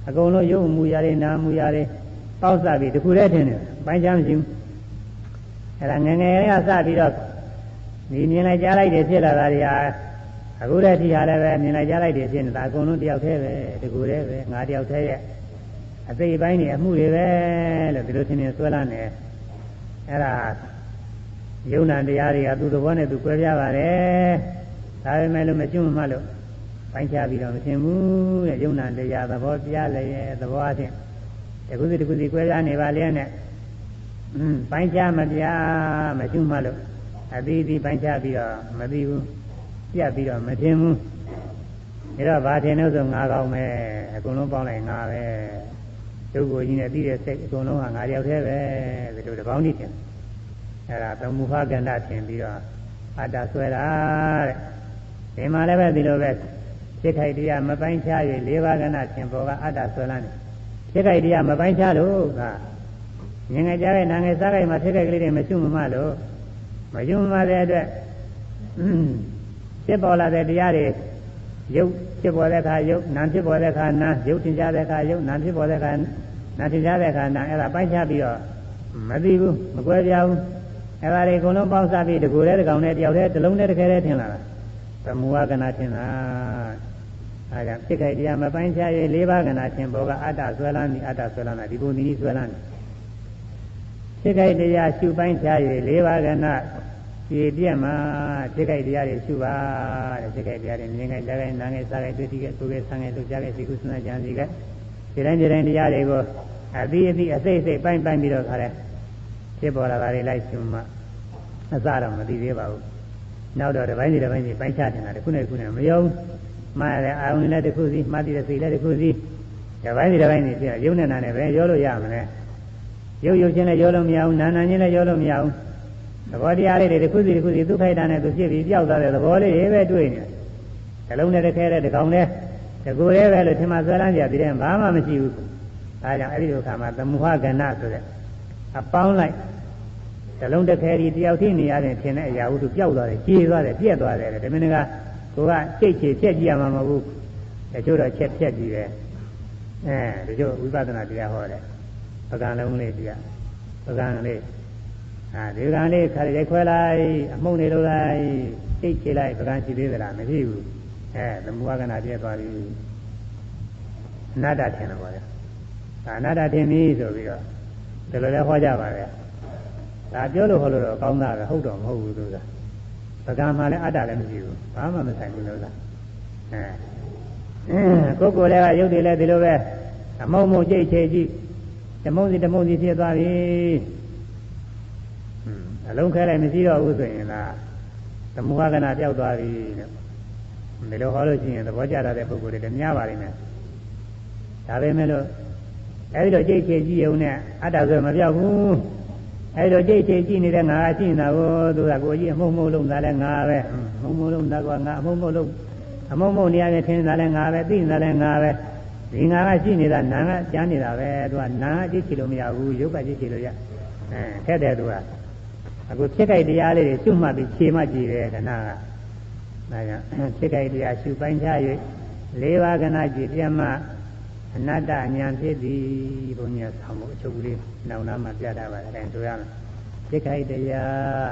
အကုန်လုံးရုပ်မူရာတွေနာမူရာတွေပေါက်စပြီးတခုတည်းထင်တယ်ပိုင်းခြားမရှိဘူးအဲ့ဒါငယ်ငယ်လေးကစပြီးတော့ဒီမြင်လိုက်ကြားလိုက်တွေဖြစ်လာတာတွေဟာအခုတည်းထိဟာလည်းပဲမြင်လိုက်ကြားလိုက်တွေဖြစ်နေတာအကုန်လုံးတယောက်တည်းပဲတကူတည်းပဲငါတယောက်တည်းရဲ့အသိပိုင်းတွေအမှုတွေပဲလို့ဒီလိုထင်နေဆွဲလာနေအဲ့ဒါယုံနာတရားတွေကသူ့သဘောနဲ့သူကွဲပြားပါတယ်ဒါပေမဲ့လို့မကျွတ်မှလို့ပိုင်းခြားပြီးတော့မထင်ဘူးတဲ့ယုံနာတရားသဘောပြလည်းရဲ့သဘောအချင်းတခုစီကွဲပြားနေပါလေနဲ့ပိုင်းခြားမပြမကျွတ်မှလို့အသီးသီးပိုင်းခြားပြီးတော့မသိဘူးပြတ်ပြီးတော့မထင်ဘူးဒါတော့ဘာထင်လို့ဆိုငါကောင်းမယ်အကုန်လုံးပေါင်းလိုက်ငါပဲဒုက္ခကြီးနဲ့ပြီးတဲ့စိတ်အကုန်လုံးကငါတယောက်တည်းပဲဒီလိုတပေါင်းကြီးထင်အဲ့ဒါသမုဟကန္တထင်ပြီးတော့အတ္တဆွဲတာတဲ့ဒီမှာလည်းပဲဒီလိုပဲဖြစ်ခိုက်တရားမပိုင်းခြား၍၄ပါးကန္တထင်ပေါ်ကအတ္တဆွဲလာတယ်ဖြစ်ခိုက်တရားမပိုင်းခြားလို့ကငငယ်ကြားတဲ့နာငယ်စားခိုက်မှာဖြစ်ခိုက်ကလေးတွေမရှုမမလို့မယုံမတဲ့အတွက်ဖြစ်ပေါ်လာတဲ့တရားတွေရုပ်ဖြစ်ပေါ်တဲ့အခါရုပ်နာမ်ဖြစ်ပေါ်တဲ့အခါနာမ်ရုပ်ထင်ရှားတဲ့အခါရုပ်နာမ်ဖြစ်ပေါ်တဲ့အခါနာမ်ထင်ရှားတဲ့အခါနာမ်အဲ့ဒါပိုင်းခြားပြီးတော့မသိဘူးမကွဲပြားဘူးအဲ့ဒါတွေအကုန်လုံးပေါင်းစပ်ပြီးတကူတဲ့တကောင်နဲ့တယောက်တည်းတစ်လုံးနဲ့တစ်ခဲတည်းထင်လာတာသမုဟကနာထင်တာအဲဒါဖြစ်ခိုက်တရားမပိုင်းခြားရေး၄ပါးကနာထင်ပေါ်ကအတ္တဆွဲလန်းပြီးအတ္တဆွဲလန်းတာဒီပုံဒီနည်းဆွဲလန်းတယ်ဖြစ်ခိုက်တရားရှုပိုင်းခြားရေး၄ပါးကနာဒီပြည့်မှာဖြစ်ခိုက်တရားတွေရှုပါတဲ့ဖြစ်ခိုက်တရားတွေမြင်ခိုက်ကြားခိုက်နားခိုက်စားခိုက်တွေ့ထိခိုက်ကိုယ်ခိုက်ဆန်းခိုက်တို့ကြားခိုက်သိကုသနာကြံစီခိုက်ဒီတိုင်းတရားတွေကိုအသီးအစိတ်ပိုင်းပြီးတော့ခါတယ်ဖြစ်ပေါ်လာတာတွေလိုက်ရှုမှအစတော့မသိသေးပါဘူးနောက်တော့တစ်ပိုင်းစီပိုင်းချတင်တာတစ်ခုနဲ့တစ်ခုနဲ့မယုံမှားတယ်အာရုံနဲ့တစ်ခုစီမှတ်တည်တဲ့စိတ်လည်းတစ်ခုစီတစ်ပိုင်းစီပြရုံနဲ့နာနဲ့ပဲရောလို့ရမလဲ ရုပ်ချင်းလည်းရောလို့မရဘူးနာနာချင်းလည်းရောလို့မရဘူးသဘောတရားလေးတွေတစ်ခုစီသူခိုက်တာနဲ့သူဖြစ်ပြီးပြောက်သွားတဲ့သဘောလေးတွေပဲတွေ့နေတယ် လုံးနဲ့တခဲတဲ့တကောင်နဲ့တကူရဲပဲလို့ထင်မှဆွဲလန်းကြပြီးတဲ့ဘာမှမရှိဘူးဒါကြောင့်အဲ့ဒီလိုခါမှာသမုဟကဏ္ဍဆိုတဲ့အပေါင်းလိုက်ဇလုံးတစ်ခဲဒီတယောက်ထိနေရတဲ့ထင်တဲ့အရာဝတ္ထုပျောက်သွားတယ်ကြေးသွားတယ်ပြက်သွားတယ်ဒီမင်းကကိုကစိတ်ချဖြက်ကြည့်ရမှာမဟုတ်ဘူးတချို့တော့ချက်ဖြက်ကြည့်တယ်တချို့ဝိပဿနာတရားဟောတယ်ပကံလုံးလေးတရားပကံလေးဒီပကံလေးခါရိုက်ခွဲလိုက်အမှုန့်နေလို့လိုက်စိတ်ချလိုက်ပကံရှိသေးသလားမရှိဘူးသမုဟကဏ္ဍပြက်သွားပြီအနတ္တထင်တယ်ပေါ့လေအနတ္တထင်ပြီဆိုပြီးတော့ဒီလိုလည်းဟောကြပါရဲ့ဒါပြောလို့ဟောလို့တော့ကောင်းတာပဲဟုတ်တော့မဟုတ်ဘူးသူကပကံမှလည်းအတ္တလည်းမရှိဘူးဘာမှမဆိုင်ဘူးလို့ကကိုယ်လည်းကရုပ်တွေလည်းဒီလိုပဲအမုံမုံကြိတ်ချေကြည့်ဓမုံစီဖြစ်သွားပြီအလုံးခဲလိုက်မရှိတော့ဘူးဆိုရင်လားသမုဟကဏ္ဍပျောက်သွားပြီလို့ဒီလိုဟောလို့ရှိရင်သဘောကျတဲ့ပုဂ္ဂိုလ်တွေလည်းများပါလိမ့်မယ်ဒါပေမဲ့လို့အဲဒီလိုကြိတ်ချေကြည့်ုံနဲ့အတ္တဆိုမပြောက်ဘူးအဲဒီလိုကြိတ်ချေကြည့်နေတဲ့ငါကရှိနေတာကိုသူကကိုကြီးအမှုံလုံးသားလဲငါပဲအမှုံလုံးသားကငါအမှုံလုံးအမှုံနေရာနဲ့ထင်နေတာလဲငါပဲသိနေတာလဲငါပဲဒီငါကရှိနေတာနာကကြားနေတာပဲသူကနာကကြည့်ချင်လို့မရဘူးရုပ်ကကြည့်ချင်လို့ရခက်တယ်သူကအခုဖြစ်ကြိုက်တရားလေးတွေရှုမှတ်ပြီးခြေမှကြည့်တယ်ခဏကဒါကြောင့်ဖြစ်ကြိုက်တရားရှုပိုင်းခြား၍၄ပါးခဏကြည့်ပြမှအနတ္တဉာဏ်ဖြစ်သည်ဘုရားဆောင်မှုအချုပ်လေးနောက်နာမှာပြတာပါအဲဒါဆိုရမယ်ဖြစ်ကြိုက်တရား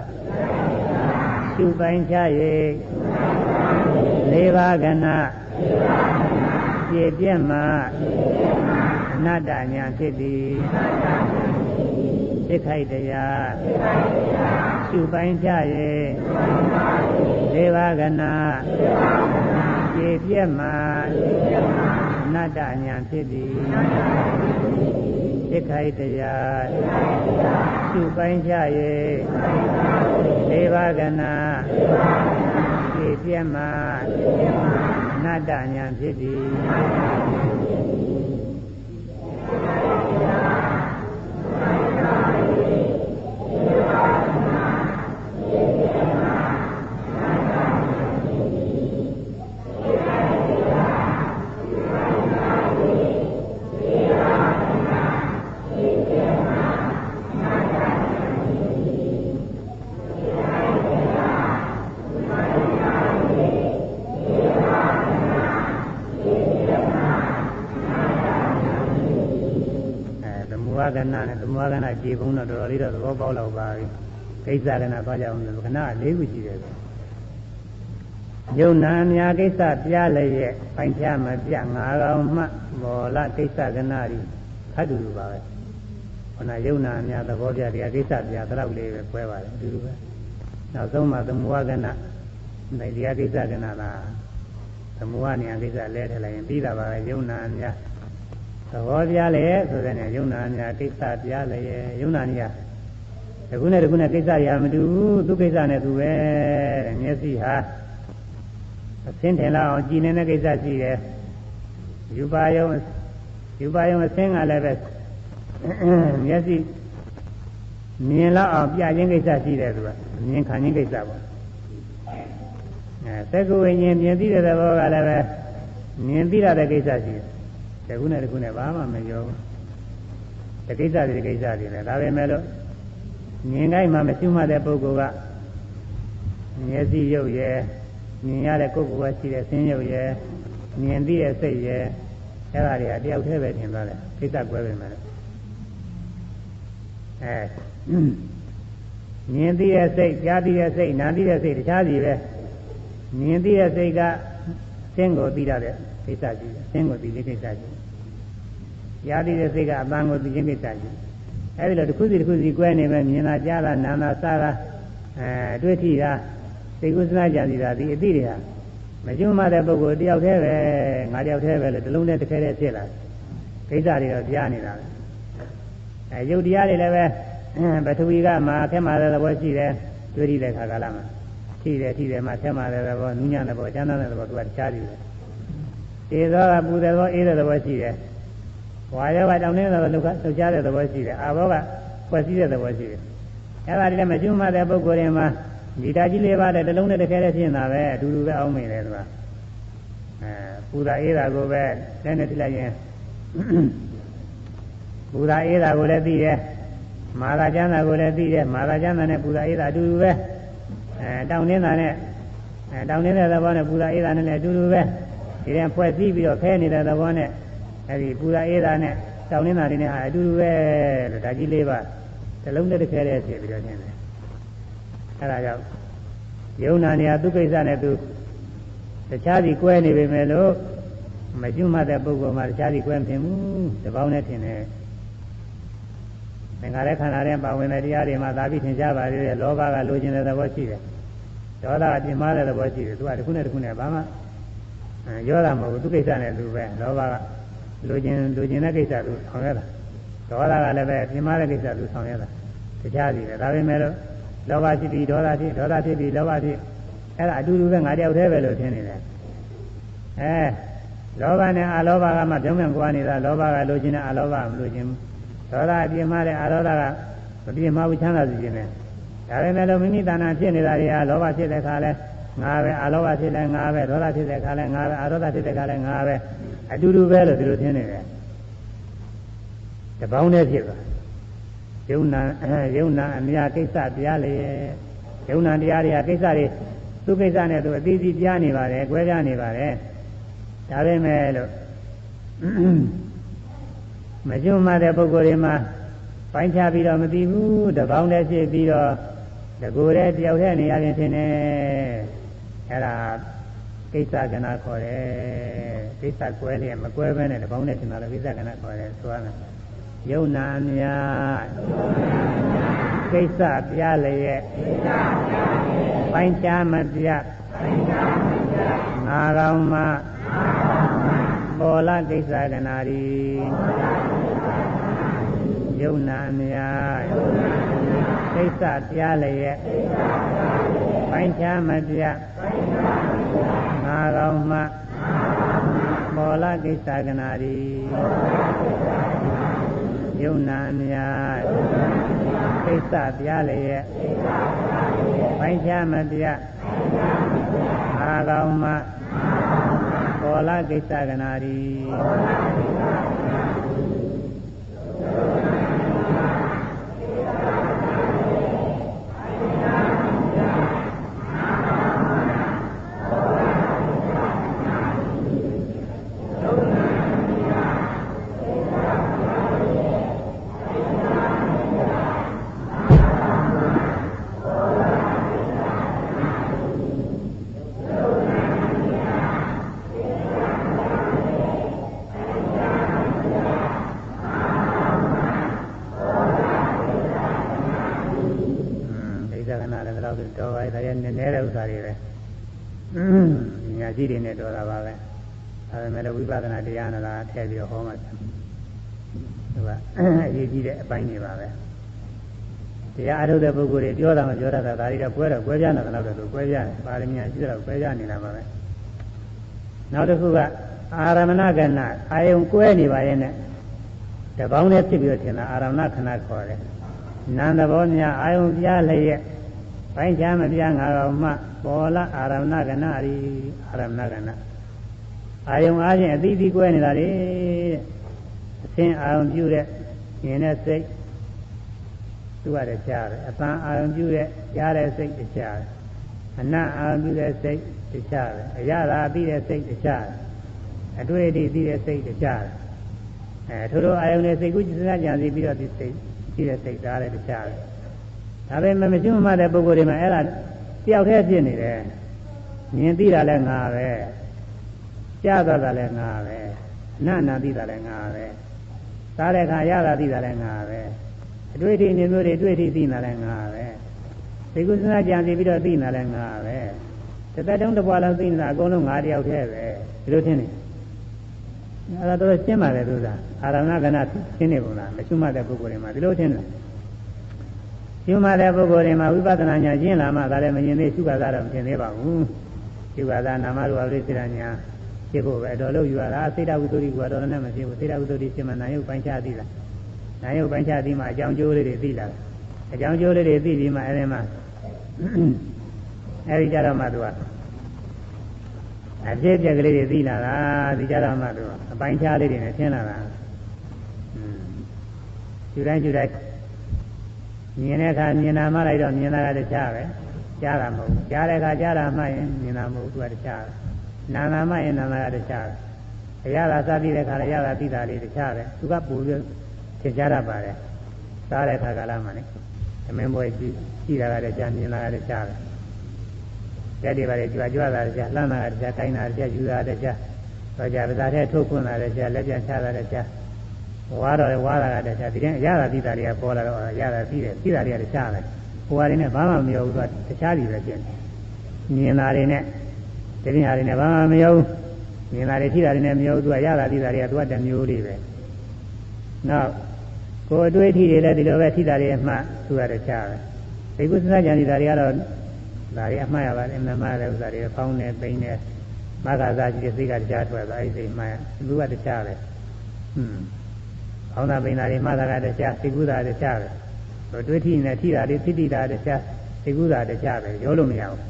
ရှုပိုင်းခြား၍၄ပါးခဏကြည့်ပြမှအနတ္တဉာဏ်ဖြစ်သည်သိခိုက်တရားရှုပိုင်းကြရဲ့၄ပါးကနာခြေပြက်မှာအနတ္တဉာဏ်ဖြစ်သည်သိခိုက်တရားရှုပိုင်းကြရဲ့၄ပါးကနာခြေပြက်မှာအနတ္တဉာဏ်ဖြစ်သည်ကဏ္ဍနဲ့သမုဟကဏ္ဍခြေပုံတော့တော်တော်လေးတော့သဘောပေါက်တော့ပါပြီကိစ္စကဏ္ဍသွားကြအောင်လို့ခဏ၄ခုရှိတယ်ယုံနာများကိစ္စပြလည်းရဲ့ပိုင်ဖြာမပြငါကောင်မှမော်လကိစ္စကဏ္ဍကြီးခတ်တူတူပါပဲခဏယုံနာများသဘောပြတရားကိစ္စပြတော့လေးပဲပွဲပါတယ်အတူတူပဲနောက်ဆုံးမှသမုဟကဏ္ဍဒီတရားကိစ္စကဏ္ဍလားသမုဟနေရာကိစ္စလဲထည့်လိုက်ရင်ပြီးတာပါပဲယုံနာများသဘောပြလေဆိုတဲ့နဲ့ယုံနာများကိစ္စပြလေယုံနာနေရတခုနဲ့ကိစ္စရမတူသူကိစ္စနဲ့သူပဲတဲ့မျက်စိဟာအသင်းထင်လာအောင်ကြည်နေတဲ့ကိစ္စရှိတယ်ယူပါယုံအသင်းကလည်းပဲမျက်စိမြင်လောက်အောင်ပြခြင်းကိစ္စရှိတယ်သူကမြင်ခံခြင်းကိစ္စပေါ့သက္ကဝိညာဉ်မြင်သိတဲ့သဘောကလည်းပဲမြင်သိရတဲ့ကိစ္စရှိတယ်တခုနဲ့ဘာမှမရောဘူးတကိစ္စတွေပဲဒါပေမဲ့လို့မြင်တိုင်းမှမရှိမှတဲ့ပုဂ္ဂိုလ်ကမျက်စိရုပ်ရဲ့မြင်ရတဲ့ကိုယ်ကရှိတဲ့ဆင်းရုပ်ရဲ့မြင်သိတဲ့စိတ်ရဲ့အဲ့ဒါတွေကတယောက်တည်းပဲထင်သွားတယ်ကိစ္စကွဲပဲမယ်မြင်သိတဲ့စိတ်ကြားသိတဲ့စိတ်နားသိတဲ့စိတ်တခြားစီပဲမြင်သိတဲ့စိတ်ကဆင်းကိုသိရတဲ့ကိစ္စရှိတယ်ဆင်းကိုသိတဲ့ကိစ္စရှိတယ်ရာသီတဲ့စိတ်ကအပန်းကိုသိခြင်းကိစ္စရှိတယ်အဲဒီလိုတစ်ခုစီကွဲနေပဲမြင်တာကြားတာနားတာစားတာတွေ့ထိတာသိကုသနာကြစီတာဒီအတိတွေဟာမကျွမ်းမတဲ့ပုဂ္ဂိုလ်တယောက်တည်းပဲငါတယောက်တည်းပဲလို့တစ်လုံးနဲ့တစ်ခဲတည်းဖြစ်လာကိစ္စတွေတော့ကြားနေတာပဲရုပ်တရားတွေလည်းပဲပထဝီကမှာခဲမှာတဲ့သဘောရှိတယ်တွေ့ထိတဲ့ခါကာလမှာထိတယ်မှာခဲမှာတဲ့သဘောနူးညံ့တဲ့သဘောချမ်းသာတဲ့သဘောသူကတခြားတယ်တေသောကပူတဲ့သဘောအေးတဲ့သဘောရှိတယ်ဝါယောကတောင်းနေတဲ့သဘောလှုပ်ရှားတဲ့သဘောရှိတယ်အာဘောက ဖွဲ့စည်းတဲ့သဘောရှိတယ်အဲ့ဒါဒီလည်းမကျွမ်းမတဲ့ပုဂ္ဂိုလ်တွေမှာဒီဓာတ်ကြီးလေးပါတဲ့တစ်လုံးနဲ့တစ်ခဲလေးဖြစ်နေတာပဲအတူတူပဲအောင်းမိတယ်သူကပူတာအေးတာကိုပဲလက်နဲ့ထိလိုက်ရင်ပူတာအေးတာကိုလည်းသိတယ်မာသာကျမ်းတာကိုလည်းသိတယ်မာသာကျမ်းတာနဲ့ပူတာအေးတာအတူတူပဲတောင်းနေတာနဲ့တောင်းနေတဲ့သဘောနဲ့ပူတာအေးတာနဲ့လည်းအတူတူပဲဒီရင်ဖွဲ့စည်းပြီးတော့ခဲနေတဲ့သဘောနဲ့အဲဒီပူတာအေးတာနဲ့တောင်းနေတာတွေနဲ့အတူတူပဲလို့ဓာတ်ကြီးလေးပါတစ်လုံးနဲ့တစ်ခဲလေးဖြစ်ပြီးတော့နေတယ်အဲဒါကြောင့်ယုံနာနေရာသူကိစ္စနဲ့သူတခြားစီကွဲနေပေမဲ့လို့မကျွတ်မှတဲ့ပုဂ္ဂိုလ်မှာတခြားစီကွဲမဖြစ်ဘူးတပေါင်းနဲ့ထင်တယ်သင်္ခါရခန္ဓာထဲပါဝင်တဲ့တရားတွေမှာသာပြီးထင်ရှားပါလေလောဘကလိုချင်တဲ့သဘောရှိတယ်ဒေါသကပြင်းမာတဲ့သဘောရှိတယ်သူကတစ်ခုနဲ့တစ်ခုနဲ့ဘာမှရောတာမဟုတ်ဘူးသူကိစ္စနဲ့သူပဲလောဘကလိုချင်တဲ့ကိစ္စသူဆောင်ရတာဒေါသကလည်းပဲပြင်းမာတဲ့ကိစ္စသူဆောင်ရတာတခြားစီပဲဒါပေမဲ့လို့လောဘဖြစ်ပြီးဒေါသဖြစ်ပြီးလောဘဖြစ်အဲ့ဒါအတူတူပဲငါတယောက်တည်းပဲလို့ထင်နေတယ်လောဘနဲ့အလောဘကမှပြောင်းပြန်ကွာနေတာလောဘကလိုချင်တဲ့အလောဘမလိုချင်ဘူးဒေါသအပြင်းမာတဲ့အဒေါသကမပြင်းမာဘူးချမ်းသာစီခြင်းနဲ့ဒါပေမဲ့လို့မိမိတဏ္ဍာဖြစ်နေတာတွေကလောဘဖြစ်တဲ့ခါလဲငါပဲအလောဘဖြစ်လဲငါပဲဒေါသဖြစ်တဲ့ခါလဲငါပဲအဒေါသဖြစ်တဲ့ခါလဲငါပဲအတူတူပဲလို့ဒီလိုထင်နေတယ်တပေါင်းနဲ့ဖြစ်သွားယုံနာအများကိစ္စတရားလေယုံနာတရားတွေကကိစ္စတွေသူကိစ္စနဲ့သူအသေးစိတ်ကြားနေပါတယ်၊ကွဲပြားနေပါတယ်။ဒါပေမဲ့လို့မကျွမ်းမတဲ့ပုဂ္ဂိုလ်တွေမှာပိုင်းခြားပြီးတော့မသိဘူးတပေါင်းတည်းဖြစ်ပြီးတော့တကူတဲ့တယောက်တည်းနေရာချင်းထင်တယ်။အဲ့ဒါကိစ္စကဏခေါ်တယ်။ကိစ္စကွဲလျက်မကွဲဘဲနဲ့တပေါင်းတည်းထင်တာလည်းကိစ္စကဏခေါ်တယ်ဆိုရမယ်။ယုံနာများကိစ္စပြလျက်ပိုင်းခြားမပြငါကောင်မှပေါ်လာကိစ္စကဏရီယုံနာများကိစ္စပြလျက်ပိုင်းခြားမပြငါကောင်မှပေါ်လာကိစ္စကဏရီယုံနာများကိစ္စပြလျက်ပိုင်းခြားမပြအာကောင်မှပေါ်လာကိစ္စကဏရီတော်ပါရဲ့ဒါရနည်းနည်းတဲ့ဥစ္စာတွေပဲညာကြီးတွေနဲ့တော်တာပါပဲဒါပေမဲ့ဝိပဿနာတရားနာတာထည့်ပြီးတော့ဟောမှသူကအရေးကြီးတဲ့အပိုင်းတွေပါပဲတရားအထုတ်တဲ့ပုဂ္ဂိုလ်တွေပြောတာမပြောတာဒါတွေကကွဲတော့ကွဲပြားနေတာတော့သူကွဲပြားတယ်ပါရမီရှိတော့ကွဲပြားနေတာပါပဲနောက်တစ်ခုကအာရမဏကဏအာယုံကွဲနေပါရဲ့နဲ့တပေါင်းနဲ့ဖြစ်ပြီးတော့ထင်တာအာရမဏခဏခေါ်တယ်နန္တဘောများအာယုံပြလျက်ပိုင်းခြားမပြငါကောင်မှပေါ်လာအာရမဏကဏရီအာရမဏကဏအာယုံအားဖြင့်အသီးသီးကွဲနေတာလေအသင်အာယုံပြုတဲ့မြင်တဲ့စိတ်သူကလည်းကြားတယ်အပန်းအာယုံပြုတဲ့ကြားတဲ့စိတ်ကြားတယ်အနတ်အာယုံပြုတဲ့စိတ်ကြားတယ်အရသာပြီးတဲ့စိတ်ကြားတယ်အတွေ့အထိပြီးတဲ့စိတ်ကြားတယ်ထို့သောအာယုံနဲ့စိတ်ကူးစဉ်းစားကြံစီပြီးတော့ဒီစိတ်ပြီးတဲ့စိတ်သားလည်းကြားတယ်ဒါပေမဲ့မကျွမ်းမတဲ့ပုဂ္ဂိုလ်တွေမှာအဲ့ဒါတယောက်တည်းဖြစ်နေတယ်မြင်သိတာလည်းငါပဲကြားသွားတာလည်းငါပဲနာသိတာလည်းငါပဲစားတဲ့အခါရတာသိတာလည်းငါပဲအတွေ့အထိနေမျိုးတွေတွေ့ထိသိတာလည်းငါပဲသိကုသနာကြံစီပြီးတော့သိတာလည်းငါပဲတစ်သက်တုံးတစ်ပွားလုံးသိနေတာအကုန်လုံးငါတယောက်တည်းပဲဒီလိုထင်နေအဲ့ဒါတော့ရှင်းပါလေသူကအာရမဏကဏရှင်းနေပုံလားမကျွမ်းမတဲ့ပုဂ္ဂိုလ်တွေမှာဒီလိုထင်တယ်ကျွမ်းမတဲ့ပုဂ္ဂိုလ်တွေမှာဝိပဿနာဉာဏ်ရှင်းလာမှဒါလည်းမမြင်သေးရှုခါသာတော့မမြင်သေးပါဘူးရှုခါသာနာမရူပပရိစ္ဆေဒညာဖြစ်ဖို့ပဲအတော်လို့ယူရတာစေတဝိသုဒ္ဓိကတော့လည်းမဖြစ်ဘူးစေတဝိသုဒ္ဓိရှင်းမှနာယုတ်ပိုင်းခြားသိတာ နာယုတ်ပိုင်းခြားပြီးမှအကြောင်းကျိုးလေးတွေသိလာအကြောင်းကျိုးလေးတွေသိပြီးမှအဲဒီမှာအဲဒီကြတော့မှသူကအပြည့်ပြက်ကလေးတွေသိလာတာဒီကြတော့မှသူအပိုင်းခြားလေးတွေနဲ့ရှင်းလာတာယူတိုင်းမြင်တဲ့အခါမြင်တာမှလိုက်တော့မြင်တာကတခြားပဲကြားတာမဟုတ်ဘူးကြားတဲ့အခါကြားတာမှရင်မြင်တာမဟုတ်ဘူးသူကတခြားနာတာမှရင်နာတာကတခြားအရာသာစသည်တဲ့အခါလည်းရတာသိတာလေးတခြားပဲသူကပူပြီးသင်ကြားတတ်ပါတယ်စားတဲ့အခါကလာမှလည်းအမင်းဘွယ်ကြည့်တာကတခြားမြင်တာကတခြားပဲရက်တွေပါလေကြွတာတခြားလှမ်းတာကတခြားကိုင်းတာတခြားယူတာတခြားတော့ကြပါသားတဲ့ထုတ်ခွန်းတာတခြားလက်ပြန်ချတာတခြားဝါတော့ဝါတာကတခြားဒီတဲ့အရာသာသိတာတွေကပေါ်လာတော့အရာသာသိတာတွေကတခြားပဲဟိုဟာတွေနဲ့ဘာမှမရောဘူးသူကတခြားတွေပဲဖြစ်နေမြင်တာတွေနဲ့တတိယတွေနဲ့ဘာမှမရောဘူးမြင်တာတွေထိတာတွေနဲ့မရောဘူးသူကရတာသိတာတွေကသူကတမျိုးလေးပဲနောက်ကိုယ်အတွေ့အထိတွေလည်းဒီလိုပဲထိတာတွေအမှသူကတခြားပဲဒီကုသနာကြံနေတာတွေကတော့ဒါတွေအမှားရပါတယ်အမှန်မှားတဲ့ဥစ္စာတွေဖောင်းနေပိန်းနေမဂ္ဂသာကြီးတဲ့စိတ်ကတခြားထွက်သွားအဲဒီစိတ်မှားသူကတခြားပဲဖောင်းတာပိန်းတာတွေမှားတာကတခြားစိတ်ကူးတာတခြားပဲတွေ့ထိနေထိတာတွေသိတိတာတခြားစိတ်ကူးတာတခြားပဲရောလို့မရဘူး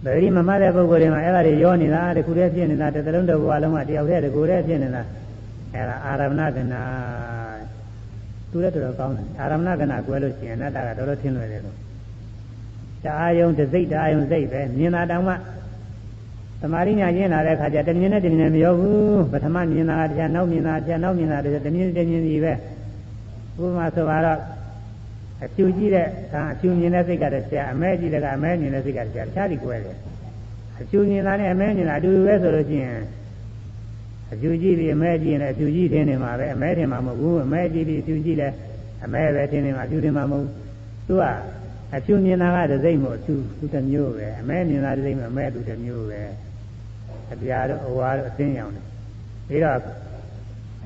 ဒါဒီမမတဲ့ပုဂ္ဂိုလ်တွေမှာအဲ့ဒါတွေရောနေတာတခုတည်းဖြစ်နေတာတစ်သလုံးတစ်ဘဝလုံးကတယောက်တည်းတကူတည်းဖြစ်နေတာအဲ့ဒါအာရမဏကနာသူလည်းတော်တော်ကောင်းတယ်အာရမဏကနာကွဲလို့ရှိရင်အနတ္တကတော်တော်ထင်လွယ်တယ်လို့အာယုံတစ်စိတ်အာယုံစိတ်ပဲမြင်တာတောင်မှသမာဓိညာကျင်းလာတဲ့အခါကျတမြင်နဲ့တမြင်မရောဘူးပထမမြင်တာကတရားနောက်မြင်တာတရားနောက်မြင်တာတည်းတမြင်စီပဲဥပမာဆိုတော့အဖြူကြည့်တဲ့အဖြူမြင်တဲ့စိတ်ကတည်းကအမဲကြည့်တဲ့ကအမဲမြင်တဲ့စိတ်ကတည်းကတခြားပြီးကွဲတယ်အဖြူမြင်တာနဲ့အမဲမြင်တာအတူတူပဲဆိုလို့ရှိရင်အဖြူကြည့်ပြီးအမဲကြည့်ရင်လည်းအဖြူကြည့်ထင်နေမှာပဲအမဲထင်မှာမဟုတ်ဘူးအမဲကြည့်ပြီးအဖြူကြည့်လည်းအမဲပဲထင်နေမှာအဖြူထင်မှာမဟုတ်သူကအဖြူမြင်တာကတစ်စိတ်မို့အဖြူသူတစ်မျိုးပဲအမဲမြင်တာတစ်စိတ်မို့အမဲသူတစ်မျိုးပဲအပြာတို့အဝါတို့အသိဉာဏ်ပြီးတော့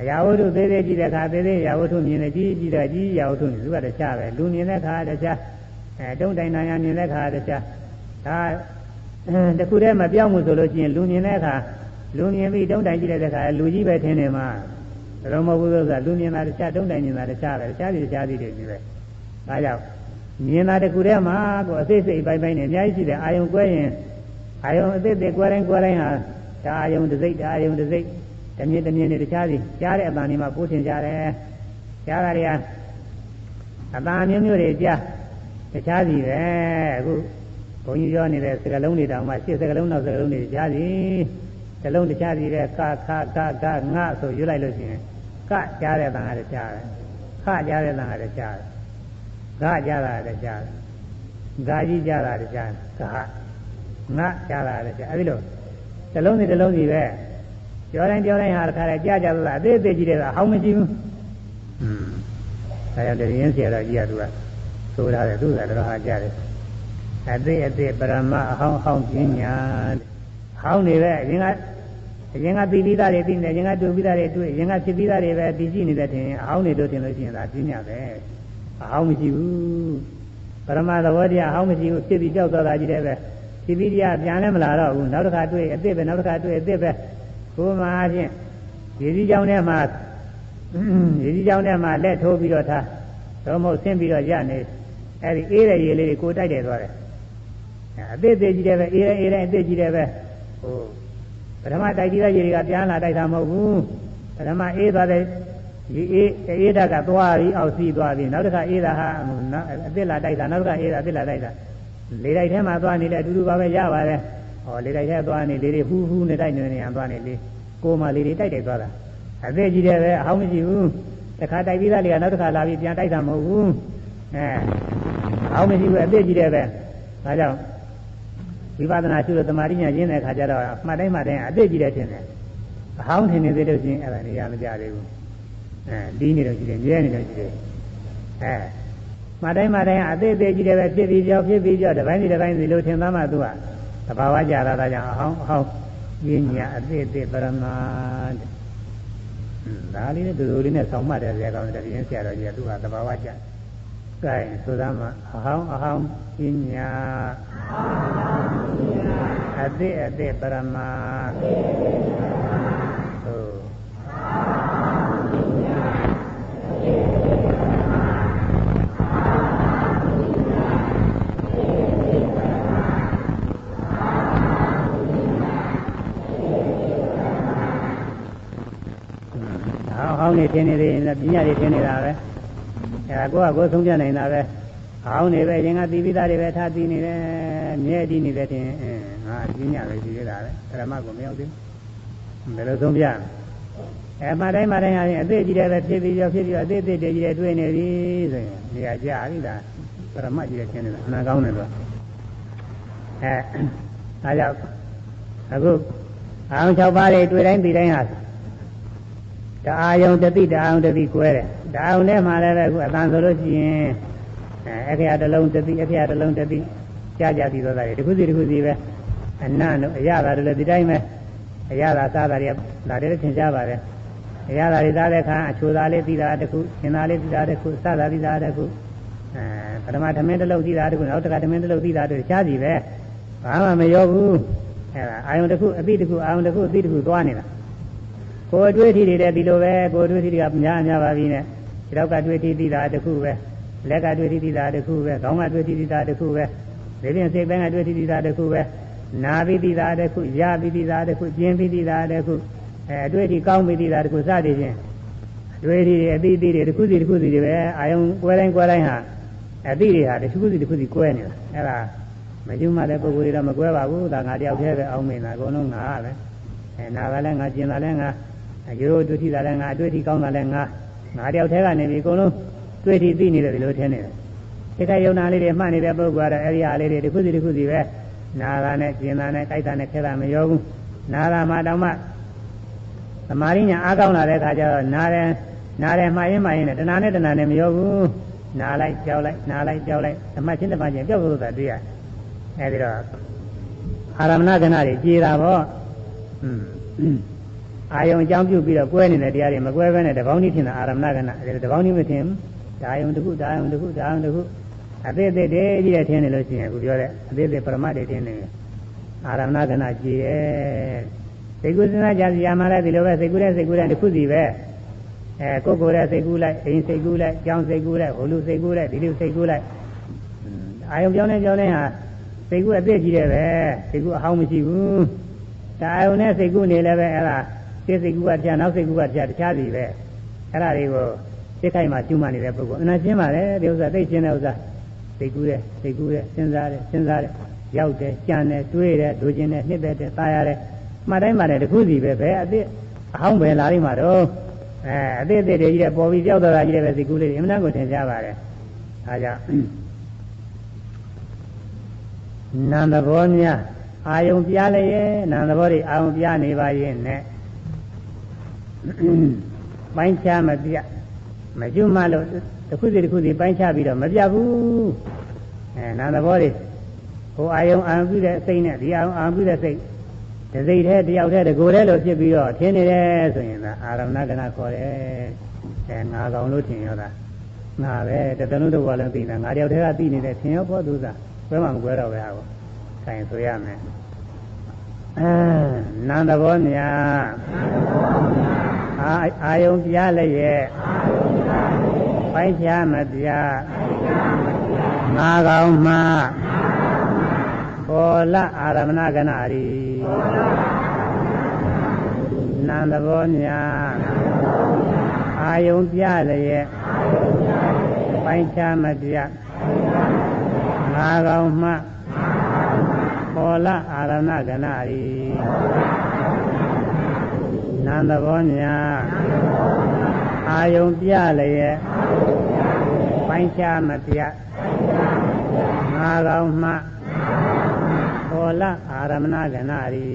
အရာဝတ္ထုသေးသေးကြည့်တဲ့အခါသေးသေးအရာဝတ္ထုမြင်နေကြည့်တော့ကြီးအရာဝတ္ထုသူကတခြားပဲလူမြင်တဲ့အခါတခြားတုံးတိုင်နာရမြင်တဲ့အခါတခြားဒါတခုတည်းမပြောင်းဘူးဆိုလို့ရှိရင်လူမြင်တဲ့အခါလူမြင်ပြီးတုံးတိုင်ကြည့်တဲ့အခါလူကြီးပဲထင်နေမှာဘယ်လိုမဟုတ်ဘူးဆိုတာလူမြင်တာတခြားတုံးတိုင်မြင်တာတခြားပဲတခြားစီတခြားစီတွေကြီးပဲဒါကြောင့်မြင်တာတခုတည်းမှာကိုအစိတ်စိတ်ပိုင်းပိုင်းနဲ့အများကြီးရှိတယ်အာယုံကွဲရင်အာယုံအသေးသေးကွဲတိုင်းကွဲတိုင်းဟာဒါအာယုံတစ်စိတ်ဒါအာယုံတစ်စိတ်တမြင်နဲ့တခြားစီကြားတဲ့အတန်ဒီမှာကိုးထင်ကြတယ်ကြားတာတွေကအတန်မျိုးတွေကြားတခြားစီပဲအခုဘုန်းကြီးပြောနေတဲ့စကလုံးတွေတောင်မှရှစ်စကလုံးနောက်စကလုံးတွေကြားစီစလုံးတခြားစီပဲကခငါဆိုရွတ်လိုက်လို့ရှိရင်ကကြားတဲ့အတန်ကတခြားတယ်ခကြားတဲ့အတန်ကတခြားတယ်ဂကြားတာတခြားတယ်ဂါကြီးကြားတာတခြားဂငါကြားတာတခြားအဲဒီလိုစလုံးစီတစ်လုံးစီပဲပြောတိုင်းဟာတခါတည်းကြားကြလို့အသေးသေးကြီးတဲ့ကအဟောင်းမရှိဘူးဒါကြောင့်တရင်ဆရာတော်ကြီးကသူကဆိုထားတယ်သူကတော့ဟာကြားတယ်အသေးပရမအဟောင်းပညာဟောင်းနေပဲအရင်ကသိပြီးသားတွေသိနေအရင်ကတွေ့ပြီးသားတွေတွေ့အရင်ကဖြစ်ပြီးသားတွေပဲသိကြည့်နေတဲ့ထင်အဟောင်းနေတို့ထင်လို့ရှိရင်ဒါပညာပဲအဟောင်းမရှိဘူးပရမသဘောတရားအဟောင်းမရှိဘူးဖြစ်ပြီးကြောက်သွားတာကြီးတဲ့ပဲဖြစ်ပြီးတရားပြန်လည်းမလာတော့ဘူးနောက်တစ်ခါတွေ့အသေးပဲနောက်တစ်ခါတွေ့အသေးပဲကိုယ်မှာအချင်းရေကြီးကြောင်းထဲမှာလက်ထိုးပြီးတော့ထားတော့မဟုတ်ဆင်းပြီးတော့ရနေအဲဒီအေးတဲ့ရေလေးကိုတိုက်တယ်သွားတယ်အသေးသေးကြီးတယ်ပဲအေးတဲ့အသေးကြီးတယ်ပဲဟိုပထမတိုက်ကြည့်တဲ့ရေတွေကပြန်လာတိုက်တာမဟုတ်ဘူးပထမအေးသွားတဲ့အေးဓာတ်ကသွားပြီးအောက်စီးသွားပြီးနောက်တစ်ခါအေးတာဟာအသေးလာတိုက်တာနောက်တစ်ခါအေးတာအသေးလာတိုက်တာလေတိုက်ထဲမှာသွားနေလေအတူတူပါပဲရပါတယ်ဟောလေတိုက်ထဲသွားနေလေတွေဟူးနဲ့တိုက်နေရသွားနေလေကိုယ်မှလေတွေတိုက်တယ်သွားတာအသေးကြီးတယ်ပဲအဟောင်းမရှိဘူးတခါတိုက်ပြီးသားလေကနောက်တစ်ခါလာပြီးပြန်တိုက်တာမဟုတ်ဘူးအဟောင်းမရှိဘူးအသေးကြီးတယ်ပဲဒါကြောင့်ဝိပဿနာရှုလို့သမာဓိညာကျင်းတဲ့အခါကျတော့မှတ်တိုင်းအသေးကြီးတယ်ထင်တယ်အဟောင်းထင်နေသေးလို့ရှိရင်အဲ့ဒါနေရာမကြသေးဘူးဒီနေတော့ရှိတယ်မြဲနေတော့ရှိတယ်မှတ်တိုင်းအသေးသေးကြီးတယ်ပဲဖြစ်ပြီးကြောက်တပိုင်းစီလို့ထင်သားမှသူကသဘာဝကြတာကြောင့်အဟောင်းပညာအသေးပရမတ်ဒါလေးနဲ့တူတူလေးနဲ့ဆောင်းမှတ်တယ်ဆရာကောင်းတယ်ပြင်ဆရာတော်ကြီးကသူကသဘာဝကြကဲဆိုသားမှာအဟောင်းပညာအသေးပရမတ်ဟုတ် အောင်နေတင်နေတယ်ပညာတွေတင်နေတာပဲအဲဒါကိုဆုံးပြနိုင်တာပဲအောင်နေပဲရင်ကသီပိသားတွေပဲထားသိနေတယ်မြဲတည်နေတဲ့တင်ငါပညာပဲရှိသေးတာပဲဓမ္မကိုမရောက်သေးဘူးဘယ်လိုဆုံးပြမတိုင်းဟာရင်အသေးကြီးတယ်ပဲဖြစ်ပြီးရောဖြစ်ပြီးအသေးသေးတည်းကြီးတယ်တွေ့နေပြီဆိုရင်နေရာကြပြီလားပရမတ်ကြီးတယ်ရှင်းနေတာအနာကောင်းတယ်တော့ဒါကြောင့်အခုအောင်6ပါးတွေတွေ့တိုင်းပြီးတိုင်းဟာတအာယုံတတိတအာယုံတတိကွဲတယ်တအာယုံထဲမှာလည်းပဲအခုအတန်ဆိုလို့ရှိရင်အခရာတစ်လုံးတတိအခရာတစ်လုံးတတိကြားကြပြီးတော့တာတွေတစ်ခုစီပဲအနတ်တို့အရသာတို့လည်းဒီတိုင်းပဲအရသာစားတာတွေဒါတွေသင်ကြပါတယ်အရသာတွေသားတဲ့အခါအချိုသာလေးသိတာတစ်ခုသင်သာလေးသိတာတစ်ခုစသာသိတာတစ်ခုပထမသမင်းတစ်လုံးသိတာတစ်ခုနောက်တစ်ခါသမင်းတစ်လုံးသိတာတို့ရှားစီပဲဘာမှမရောဘူးအဲဒါအာယုံတစ်ခုအသိတစ်ခုအာယုံတစ်ခုအသိတစ်ခုသွားနေတာကိုယ်တွေးထီတွေလည်းဒီလိုပဲကိုယ်တွေးထီတွေကများပါပြီနဲ့ခြေထောက်ကတွေးထီသိတာတစ်ခုပဲလက်ကတွေးထီသိတာတစ်ခုပဲခေါင်းကတွေးထီသိတာတစ်ခုပဲဒီပြင်စိတ်ပိုင်းကတွေးထီသိတာတစ်ခုပဲနာပြီးသိတာတစ်ခုရပြီးသိတာတစ်ခုကျင်းပြီးသိတာတစ်ခုအတွေ့အထိကောင်းပြီးသိတာတစ်ခုစသည်ဖြင့်အတွေ့အထိတွေအသိတွေတစ်ခုစီတွေပဲအာယုံကွဲတိုင်းဟာအသိတွေဟာတစ်ခုစီကွဲနေတာအဲ့ဒါမကျွမ်းမတဲ့ပုဂ္ဂိုလ်တွေတော့မကွဲပါဘူးဒါငါတယောက်တည်းပဲအောင်းမိန်တာအကုန်လုံးငါပဲနာကလည်းငါကျင်တာလည်းငါရိုးတွေ့ထိတာလည်းငါအတွေ့အထိကောင်းတာလည်းငါတယောက်တည်းကနေပြီးအကုန်လုံးတွေ့ထိသိနေတယ်ဒီလိုထင်နေတယ်ဒီကယုံနာလေးတွေမှတ်နေတဲ့ပုဂ္ဂိုလ်ကတော့အဲဒီအလေးတွေတစ်ခုစီပဲနာတာနဲ့ကျင်တာနဲ့ကြိုက်တာနဲ့ခဲတာမရောဘူးနာတာမှတောင်မှသမာဓိညာအားကောင်းလာတဲ့အခါကျတော့နာတယ်မှားရင်နဲ့တဏှာနဲ့မရောဘူးနာလိုက်ကြောက်လိုက်နာလိုက်ကြောက်လိုက်ဓမ္မချင်းတစ်ပါးချင်းပြောက်လို့သာတွေ့ရအဲဒီတော့အာရမဏကဏတွေကြည်တာပေါ့အာယုံအကြောင်းပြုပြီးတော့ကွဲနေတဲ့တရားတွေမကွဲဘဲနဲ့တပေါင်းနည်းထင်တာအာရမဏကဏအဲဒီတပေါင်းနည်းမထင်ဘူးဒါယုံတစ်ခုအသေးသေးတည်းကြီးတဲ့ထင်းနေလို့ရှိရင်အခုပြောတဲ့အသေးသေးပရမတ်တွေထင်းနေအာရမဏကဏကြည်ရဲ့စိတ်ကူးစဉ်းစားကြစီရမှလည်းဒီလိုပဲစိတ်ကူးတဲ့တစ်ခုစီပဲကိုယ်ရဲ့စိတ်ကူးလိုက်အိမ်စိတ်ကူးလိုက်ကြောင်းစိတ်ကူးလိုက်ဟိုလူစိတ်ကူးလိုက်ဒီလူစိတ်ကူးလိုက်အာယုံပြောင်းနေဟာစိတ်ကူးအသေးကြီးတယ်ပဲစိတ်ကူးအဟောင်းမရှိဘူးဒါအာယုံနဲ့စိတ်ကူးနေလည်းပဲအဲ့ဒါစိတ်ကူးကတရားနောက်စိတ်ကူးကတရားတခြားစီပဲအဲ့ဒါတွေကိုစိတ်ခိုင်မှကျူးမှနေတဲ့ပုဂ္ဂိုလ်အနာရှင်းပါလေဒီဥစ္စာသိရှင်းတဲ့ဥစ္စာစိတ်ကူးတယ်စဉ်းစားတယ်ရောက်တယ်ကြံတယ်တွေးတယ်ဒုကျင်တယ်နှစ်သက်တယ်ตายရတယ်မှတ်တိုင်းမှလည်းတစ်ခုစီပဲပဲအသေးအဟောင်းပဲလာလိမ့်မှာတော့အသေးတွေကြီးတဲ့ပေါ်ပြီးကြောက်တော့တာကြီးတဲ့ပဲစိတ်ကူးလေးတွေအမှန်တန်ကိုထင်ရှားပါတယ်ဒါကြောင့်နံသဘောများအာယုံပြားလည်းရဲ့နံသဘောတွေအာယုံပြားနေပါရဲ့နဲ့ပိုင်းခြားမပြမကျွမ်းမလို့တစ်ခုစီပိုင်းခြားပြီးတော့မပြဘူးနံသဘောတွေဟိုအာယုံအာပြုတဲ့စိတ်နဲ့ဒီအာယုံအာပြုတဲ့စိတ်ဒီစိတ်ထဲတယောက်တည်းတကိုယ်တည်းလို့ဖြစ်ပြီးတော့ထင်နေတယ်ဆိုရင်ဒါအာရမဏကဏခေါ်တယ်ငါကောင်လို့ထင်ရောတာငါပဲတတလုံးတော့ဘာလို့သိနေတာငါတယောက်တည်းကသိနေတယ်ထင်ရောဖို့သူစားဘယ်မှမကွဲတော့ပဲဟာကိုဆိုင်ဆိုရမယ်နံသဘောများအာယုံပြလည်းရဲ့ပိုင်းခြားမပြငါကောင်မှပေါ်လာအာရမဏကဏရီနံသဘောများအာယုံပြလည်းရဲ့ပိုင်းခြားမပြငါကောင်မှပေါ်လာအာရမဏကဏရီနံသဘောများအာယုံပြလည်းရဲ့ပိုင်းခြားမပြငါကောင်မှပေါ်လာအာရမဏကဏရီ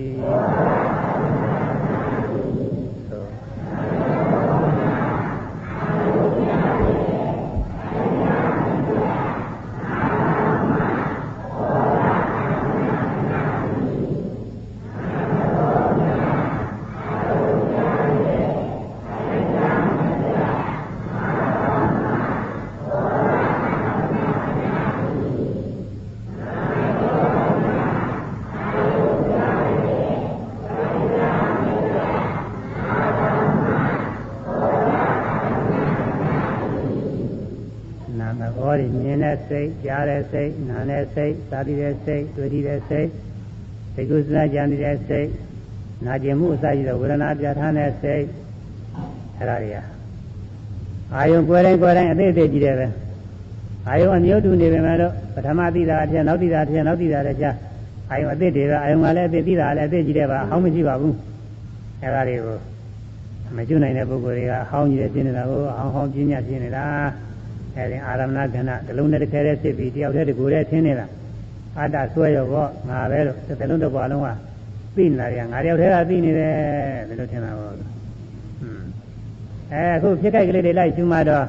မြင်တဲ့စိတ်ကြားတဲ့စိတ်နားတဲ့စိတ်သာတိတဲ့စိတ်တွေ့တဲ့စိတ်စိတ်ကူးစဉ်းစားကြံတဲ့စိတ်နာကျင်မှုအစရှိတဲ့ဝေဒနာပြဋ္ဌာန်းတဲ့စိတ်အဲ့ဒါတွေက အာယုံကိုယ်တိုင်းအသေးသေးကြည့်တယ်ပဲအာယုံအမျိုးတူနေပေမဲ့လို့ပထမသိတာအထက်နောက်သိတာအထက်နောက်သိတာလည်းကြားအာယုံအသေးတွေပဲအာယုံကလည်းအသေးသိတာလည်းအသေးကြည့်တယ်ပါအဟောင်းမရှိပါဘူးအဲဒါတွေကိုမကျွနိုင်တဲ့ပုဂ္ဂိုလ်တွေကအဟောင်းကြီးတဲ့ပြင်းနေတာကိုအဟောင်းပြင်းညပြင်းနေတာအဲဒီအာရမဏကဏ္ဍဒီလုံးနဲ့တစ်ခဲတည်းဖြစ်ပြီးတယောက်တည်းတကူတည်းထင်းနေတာအတ္တဆွဲရောပေါ့ငါပဲလို့တစ်လုံးတစ်ပွားလုံးကသိနေတာကငါတယောက်တည်းကသိနေတယ်ဒီလိုထင်တာပေါ့အခုဖြစ်ခိုက်ကလေးတွေလိုက်ရှုမှတော့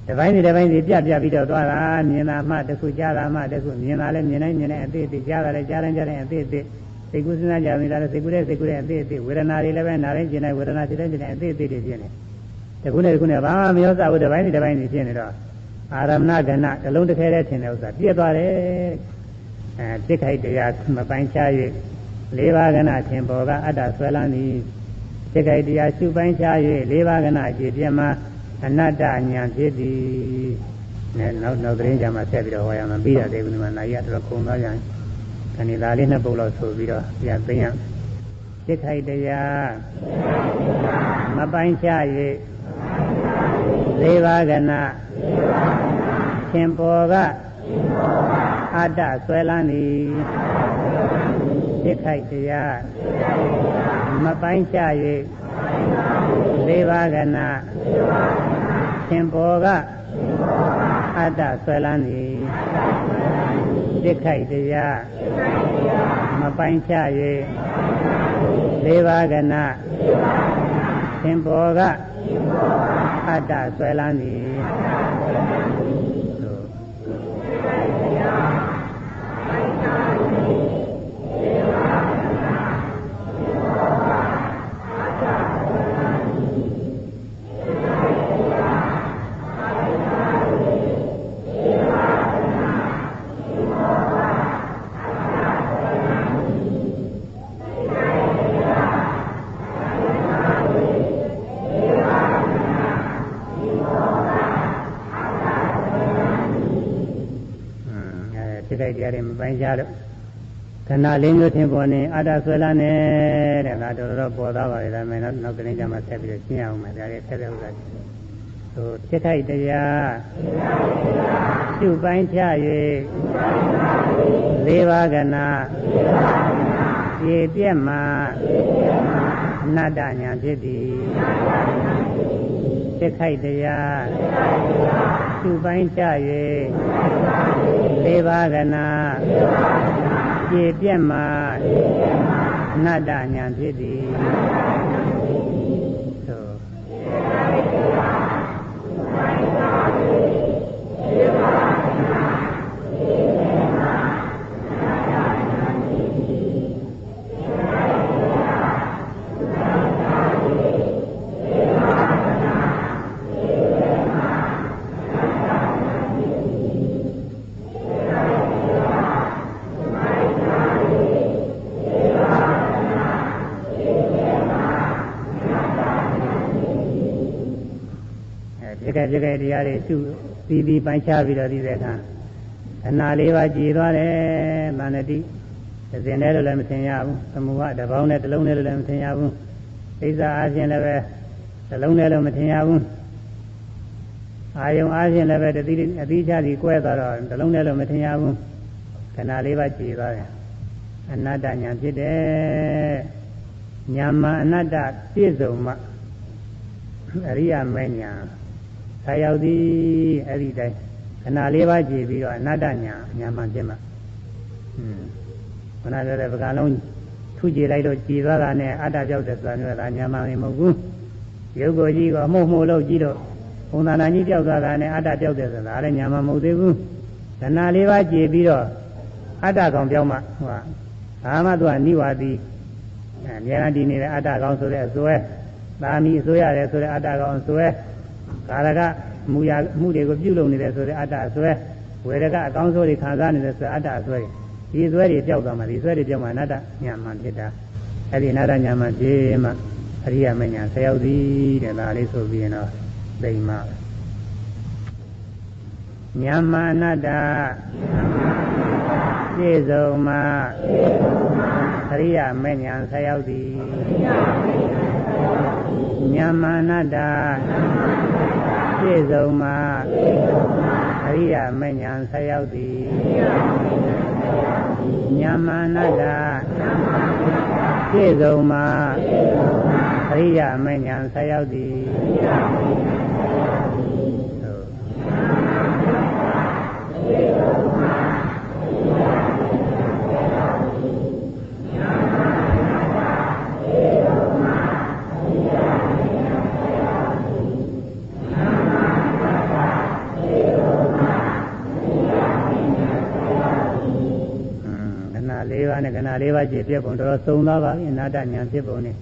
တပိုင်းစီပြပြီးတော့သွားတာမြင်တာမှတခုကြားတာမှတခုမြင်တာလည်းမြင်တိုင်းအသေးသေးကြားတာလည်းကြားတိုင်းအသေးသေးစိတ်ကူးစဉ်းစားကြနေတာလည်းစိတ်ကူးတဲ့အသေးသေးဝေဒနာတွေလည်းပဲနားတိုင်းကျင်တိုင်းဝေဒနာစိတ်တိုင်းအသေးသေးတွေဖြစ်နေတခုနဲ့ဘာမှမရောစဘူးတပိုင်းစီဖြစ်နေတော့အာရမဏကဏ္ဍအလုံးတစ်ခဲတည်းထင်တဲ့ဥစ္စာပြည့်သွားတယ်သိခိုက်တရားမပိုင်းခြား၍၄ပါးကဏ္ဍထင်ပေါ်ကအတ္တဆွဲလန်းသည်သိခိုက်တရားရှုပိုင်းခြား၍၄ပါးကဏ္ဍအခြေပြမှာအနတ္တဉာဏ်ဖြစ်သည်နောက်သတင်းကြမှာဆက်ပြီးတော့ဟောရမှာပြီးတာသေးဘူးဒီမှာနိုင်ရတော့ခုံသွားကြရင်ခဏလာလေးနှစ်ပုတ်လောက်ဆိုပြီးတော့ပြန်သိရသိခိုက်တရားမပိုင်းခြား၍၄ပါးကဏ္ဍသင်္ဘောကအတ္တဆွဲလန်းသည်သိခိုက်တရားမပိုင်းခြား၍၄ပါးကဏ္ဍသင်္ဘောကအတ္တဆွဲလန်းသည်သိခိုက်တရားမပိုင်းခြား၍၄ပါးကဏ္ဍသင်္ဘောကအတ္တဆွဲလန်းသည်တရားတွေမပိုင်းခြားတော့ခဏလေးမျိုးထင်ပေါ်နေအတ္တဆွဲလာနေတဲ့ဒါတော့ပေါ်သွားပါလေဒါမဲ့နောက်ကလေးကြမှာဆက်ပြီးတော့ရှင်းအောင်မယ်ဒါလေးဆက်တဲ့ဥစ္စာဟိုဖြစ်ခိုက်တရားရှုပိုင်းခြား၍၄ပါးကဏ္ဍဖြည့်ပြက်မှာအနတ္တဉာဏ်ဖြစ်သည်ဖြစ်ခိုက်တရားရှုပိုင်းခြား၍၄ပါးကဏ္ဍဖြည့်ပြက်မှာအနတ္တဉာဏ်ဖြစ်သည်ပြခဲ့တရားတွေရှုပြီးပိုင်းခြားပြီးတော့ဒီတဲ့အခါခဏလေးပါကြည်သွားတယ်မန္တတိတစ်စင်နဲ့လည်းမသင်ရဘူးသမုဟတစ်ပေါင်းနဲ့တစ်လုံးနဲ့လည်းမသင်ရဘူးသိစ္စာအားဖြင့်လည်းပဲတစ်လုံးနဲ့လည်းမသင်ရဘူးအာယုံအားဖြင့်လည်းပဲတတိအတိချစီကွဲသွားတော့တစ်လုံးနဲ့လည်းမသင်ရဘူးခဏလေးပါကြည်သွားတယ်အနတ္တဉာဏ်ဖြစ်တယ်ဉာဏ်မှာအနတ္တပြည့်စုံမှအရိယာမဉ္ဇဏ်ဆရာရောက်သည်အဲ့ဒီတိုင်းခဏလေးပါကြည့်ပြီးတော့အနတ္တညာမှဖြစ်မှာခဏပြောတဲ့ပကလုံးထုကြည့်လိုက်တော့ကြည်သွားတာနဲ့အတ္တပြောက်တဲ့ဆိုတာမျိုးလားညာမှမဟုတ်ဘူးရုပ်ကိုကြီးကအမှုမှုလို့ကြည့်တော့ပုံသဏ္ဍာန်ကြီးပြောက်သွားတာနဲ့အတ္တပြောက်တဲ့ဆိုတာလည်းညာမှမဟုတ်သေးဘူးခဏလေးပါကြည့်ပြီးတော့အတ္တကောင်ပြောက်မှဟိုဘာမှသူကနိဝါတိအများအားဒီနေတဲ့အတ္တကောင်ဆိုတဲ့အစွဲသာမီအစွဲရတယ်ဆိုတဲ့အတ္တကောင်အစွဲကာရကမှုတွေကိုပြုလုပ်နေတယ်ဆိုတဲ့အတ္တအစွဲဝေရကအကောင်းဆုံးတွေခံစားနေတယ်ဆိုတဲ့အတ္တအစွဲဒီအစွဲတွေပြောက်သွားမှဒီအစွဲတွေပြောက်မှအနတ္တညာမှဖြစ်တာအဲ့ဒီအနတ္တညာမှဖြစ်မှအရိယာမညာဆရာရောက်သည်တဲ့ဒါလေးဆိုပြီးရင်တော့သိမညာမှအနတ္တပြည့်စုံမှအရိယာမညာဆရာရောက်သည်ညာမှအနတ္တ ပြည့်စုံမှာအရိယာမဉ္ဇဉ်ဆက်ရောက်သည်ညာမနတ္တပြည့်စုံမှာအရိယာမဉ္ဇဉ်ဆက်ရောက်သည်နဲ့ခဏလေးပါးကြည့်ပြပုံတော်သုံးသွားပါပြီအနာတ္တဉာဏ်ဖြစ်ပုံနဲ့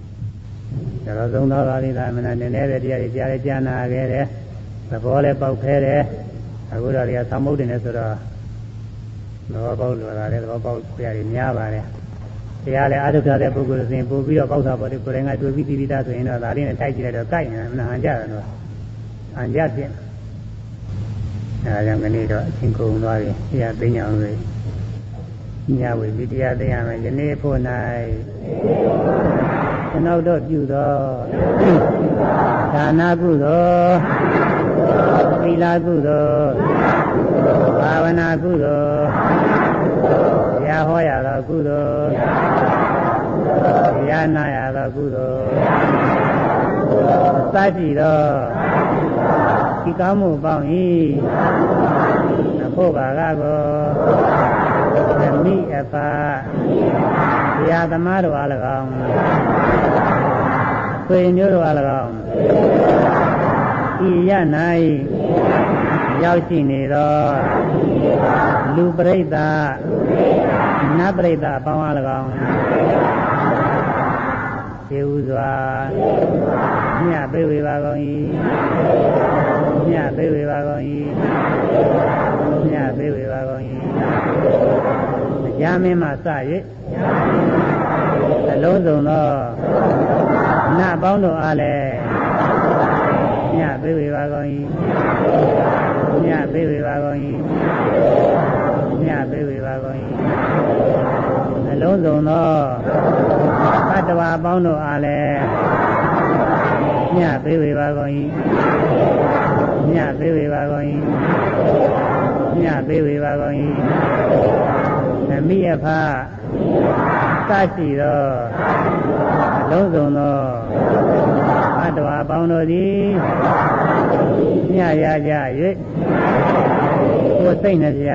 တော်သုံးသွားပါပြီဒါမှလည်းနည်းနည်းပဲတရားတွေကြားလဲကြားနာခဲ့တယ်သဘောလဲပေါက်ခဲတယ်အခုတော့တွေကသမုဒ္ဒင်နဲ့ဆိုတော့သဘောပေါက်လို့လာတယ်သဘောပေါက်ကြရတယ်များပါတယ်တရားလဲအာထုထားတဲ့ပုဂ္ဂိုလ်စဉ်ပို့ပြီးတော့ပေါက်တာပေါ့ဒီကိုယ်တိုင်ကတွေ့ပြီးပြီးသားဆိုရင်တော့ဒါလေးနဲ့တိုက်ကြည့်လိုက်တော့ကြိုက်နေတာမနာဟန်ကြတယ်တော့ဟန်ကြဖြစ်အဲဒါကြောင့်ဒီနေ့တော့အချင်းကုန်သွားပြီတရားသိညာအောင်လို့ညဝေဒီတရားသိရမယ်ယနေ့ဖို့၌ကျွန်တော်တို့ပြုသောဒါနကုသိုလ်သီလကုသိုလ်ဘာဝနာကုသိုလ်တရားဟောရသောကုသိုလ်တရားနာရသောကုသိုလ်စသဖြင့်သောဒီကောင်းမှုပေါင်း၏အဖို့ပါကကိုအမိအဖဘုရားသမားတို့အား၎င်းဆွေမျိုးတို့အား၎င်းဤရ၌ရောက်ရှိနေသောလူပရိသတ်နတ်ပရိသတ်အပေါင်းအား၎င်းသေဥစွာမြတ်ပေးဝေပါကုန်၏မြတ်ပေးဝေပါကုန်၏မြတ်ပေးဝေပါကုန်၏ရာမင်းမှစ၍အလုံးစုံသောနတ်ပေါင်းတို့အားလည်းမြတ်ပေးဝေပါကုန်၏မြတ်ပေးဝေပါကုန်၏မြတ်ပေးဝေပါကုန်၏အလုံးစုံသောသတ္တဝါပေါင်းတို့အားလည်းမြတ်ပေးဝေပါကုန်၏မြတ်ပေးဝေပါကုန်၏မြတ်ပေးဝေပါကုန်၏အမိအဖသရှိသောအလုံးစုံသောသတ္တဝါပေါင်းတို့သည်မြတ်ရကြ၍ကိုယ်စိတ်နှပြ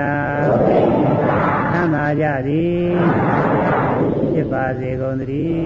သမ်းသာကြသည်ဖြစ်ပါစေကုန်သတည်း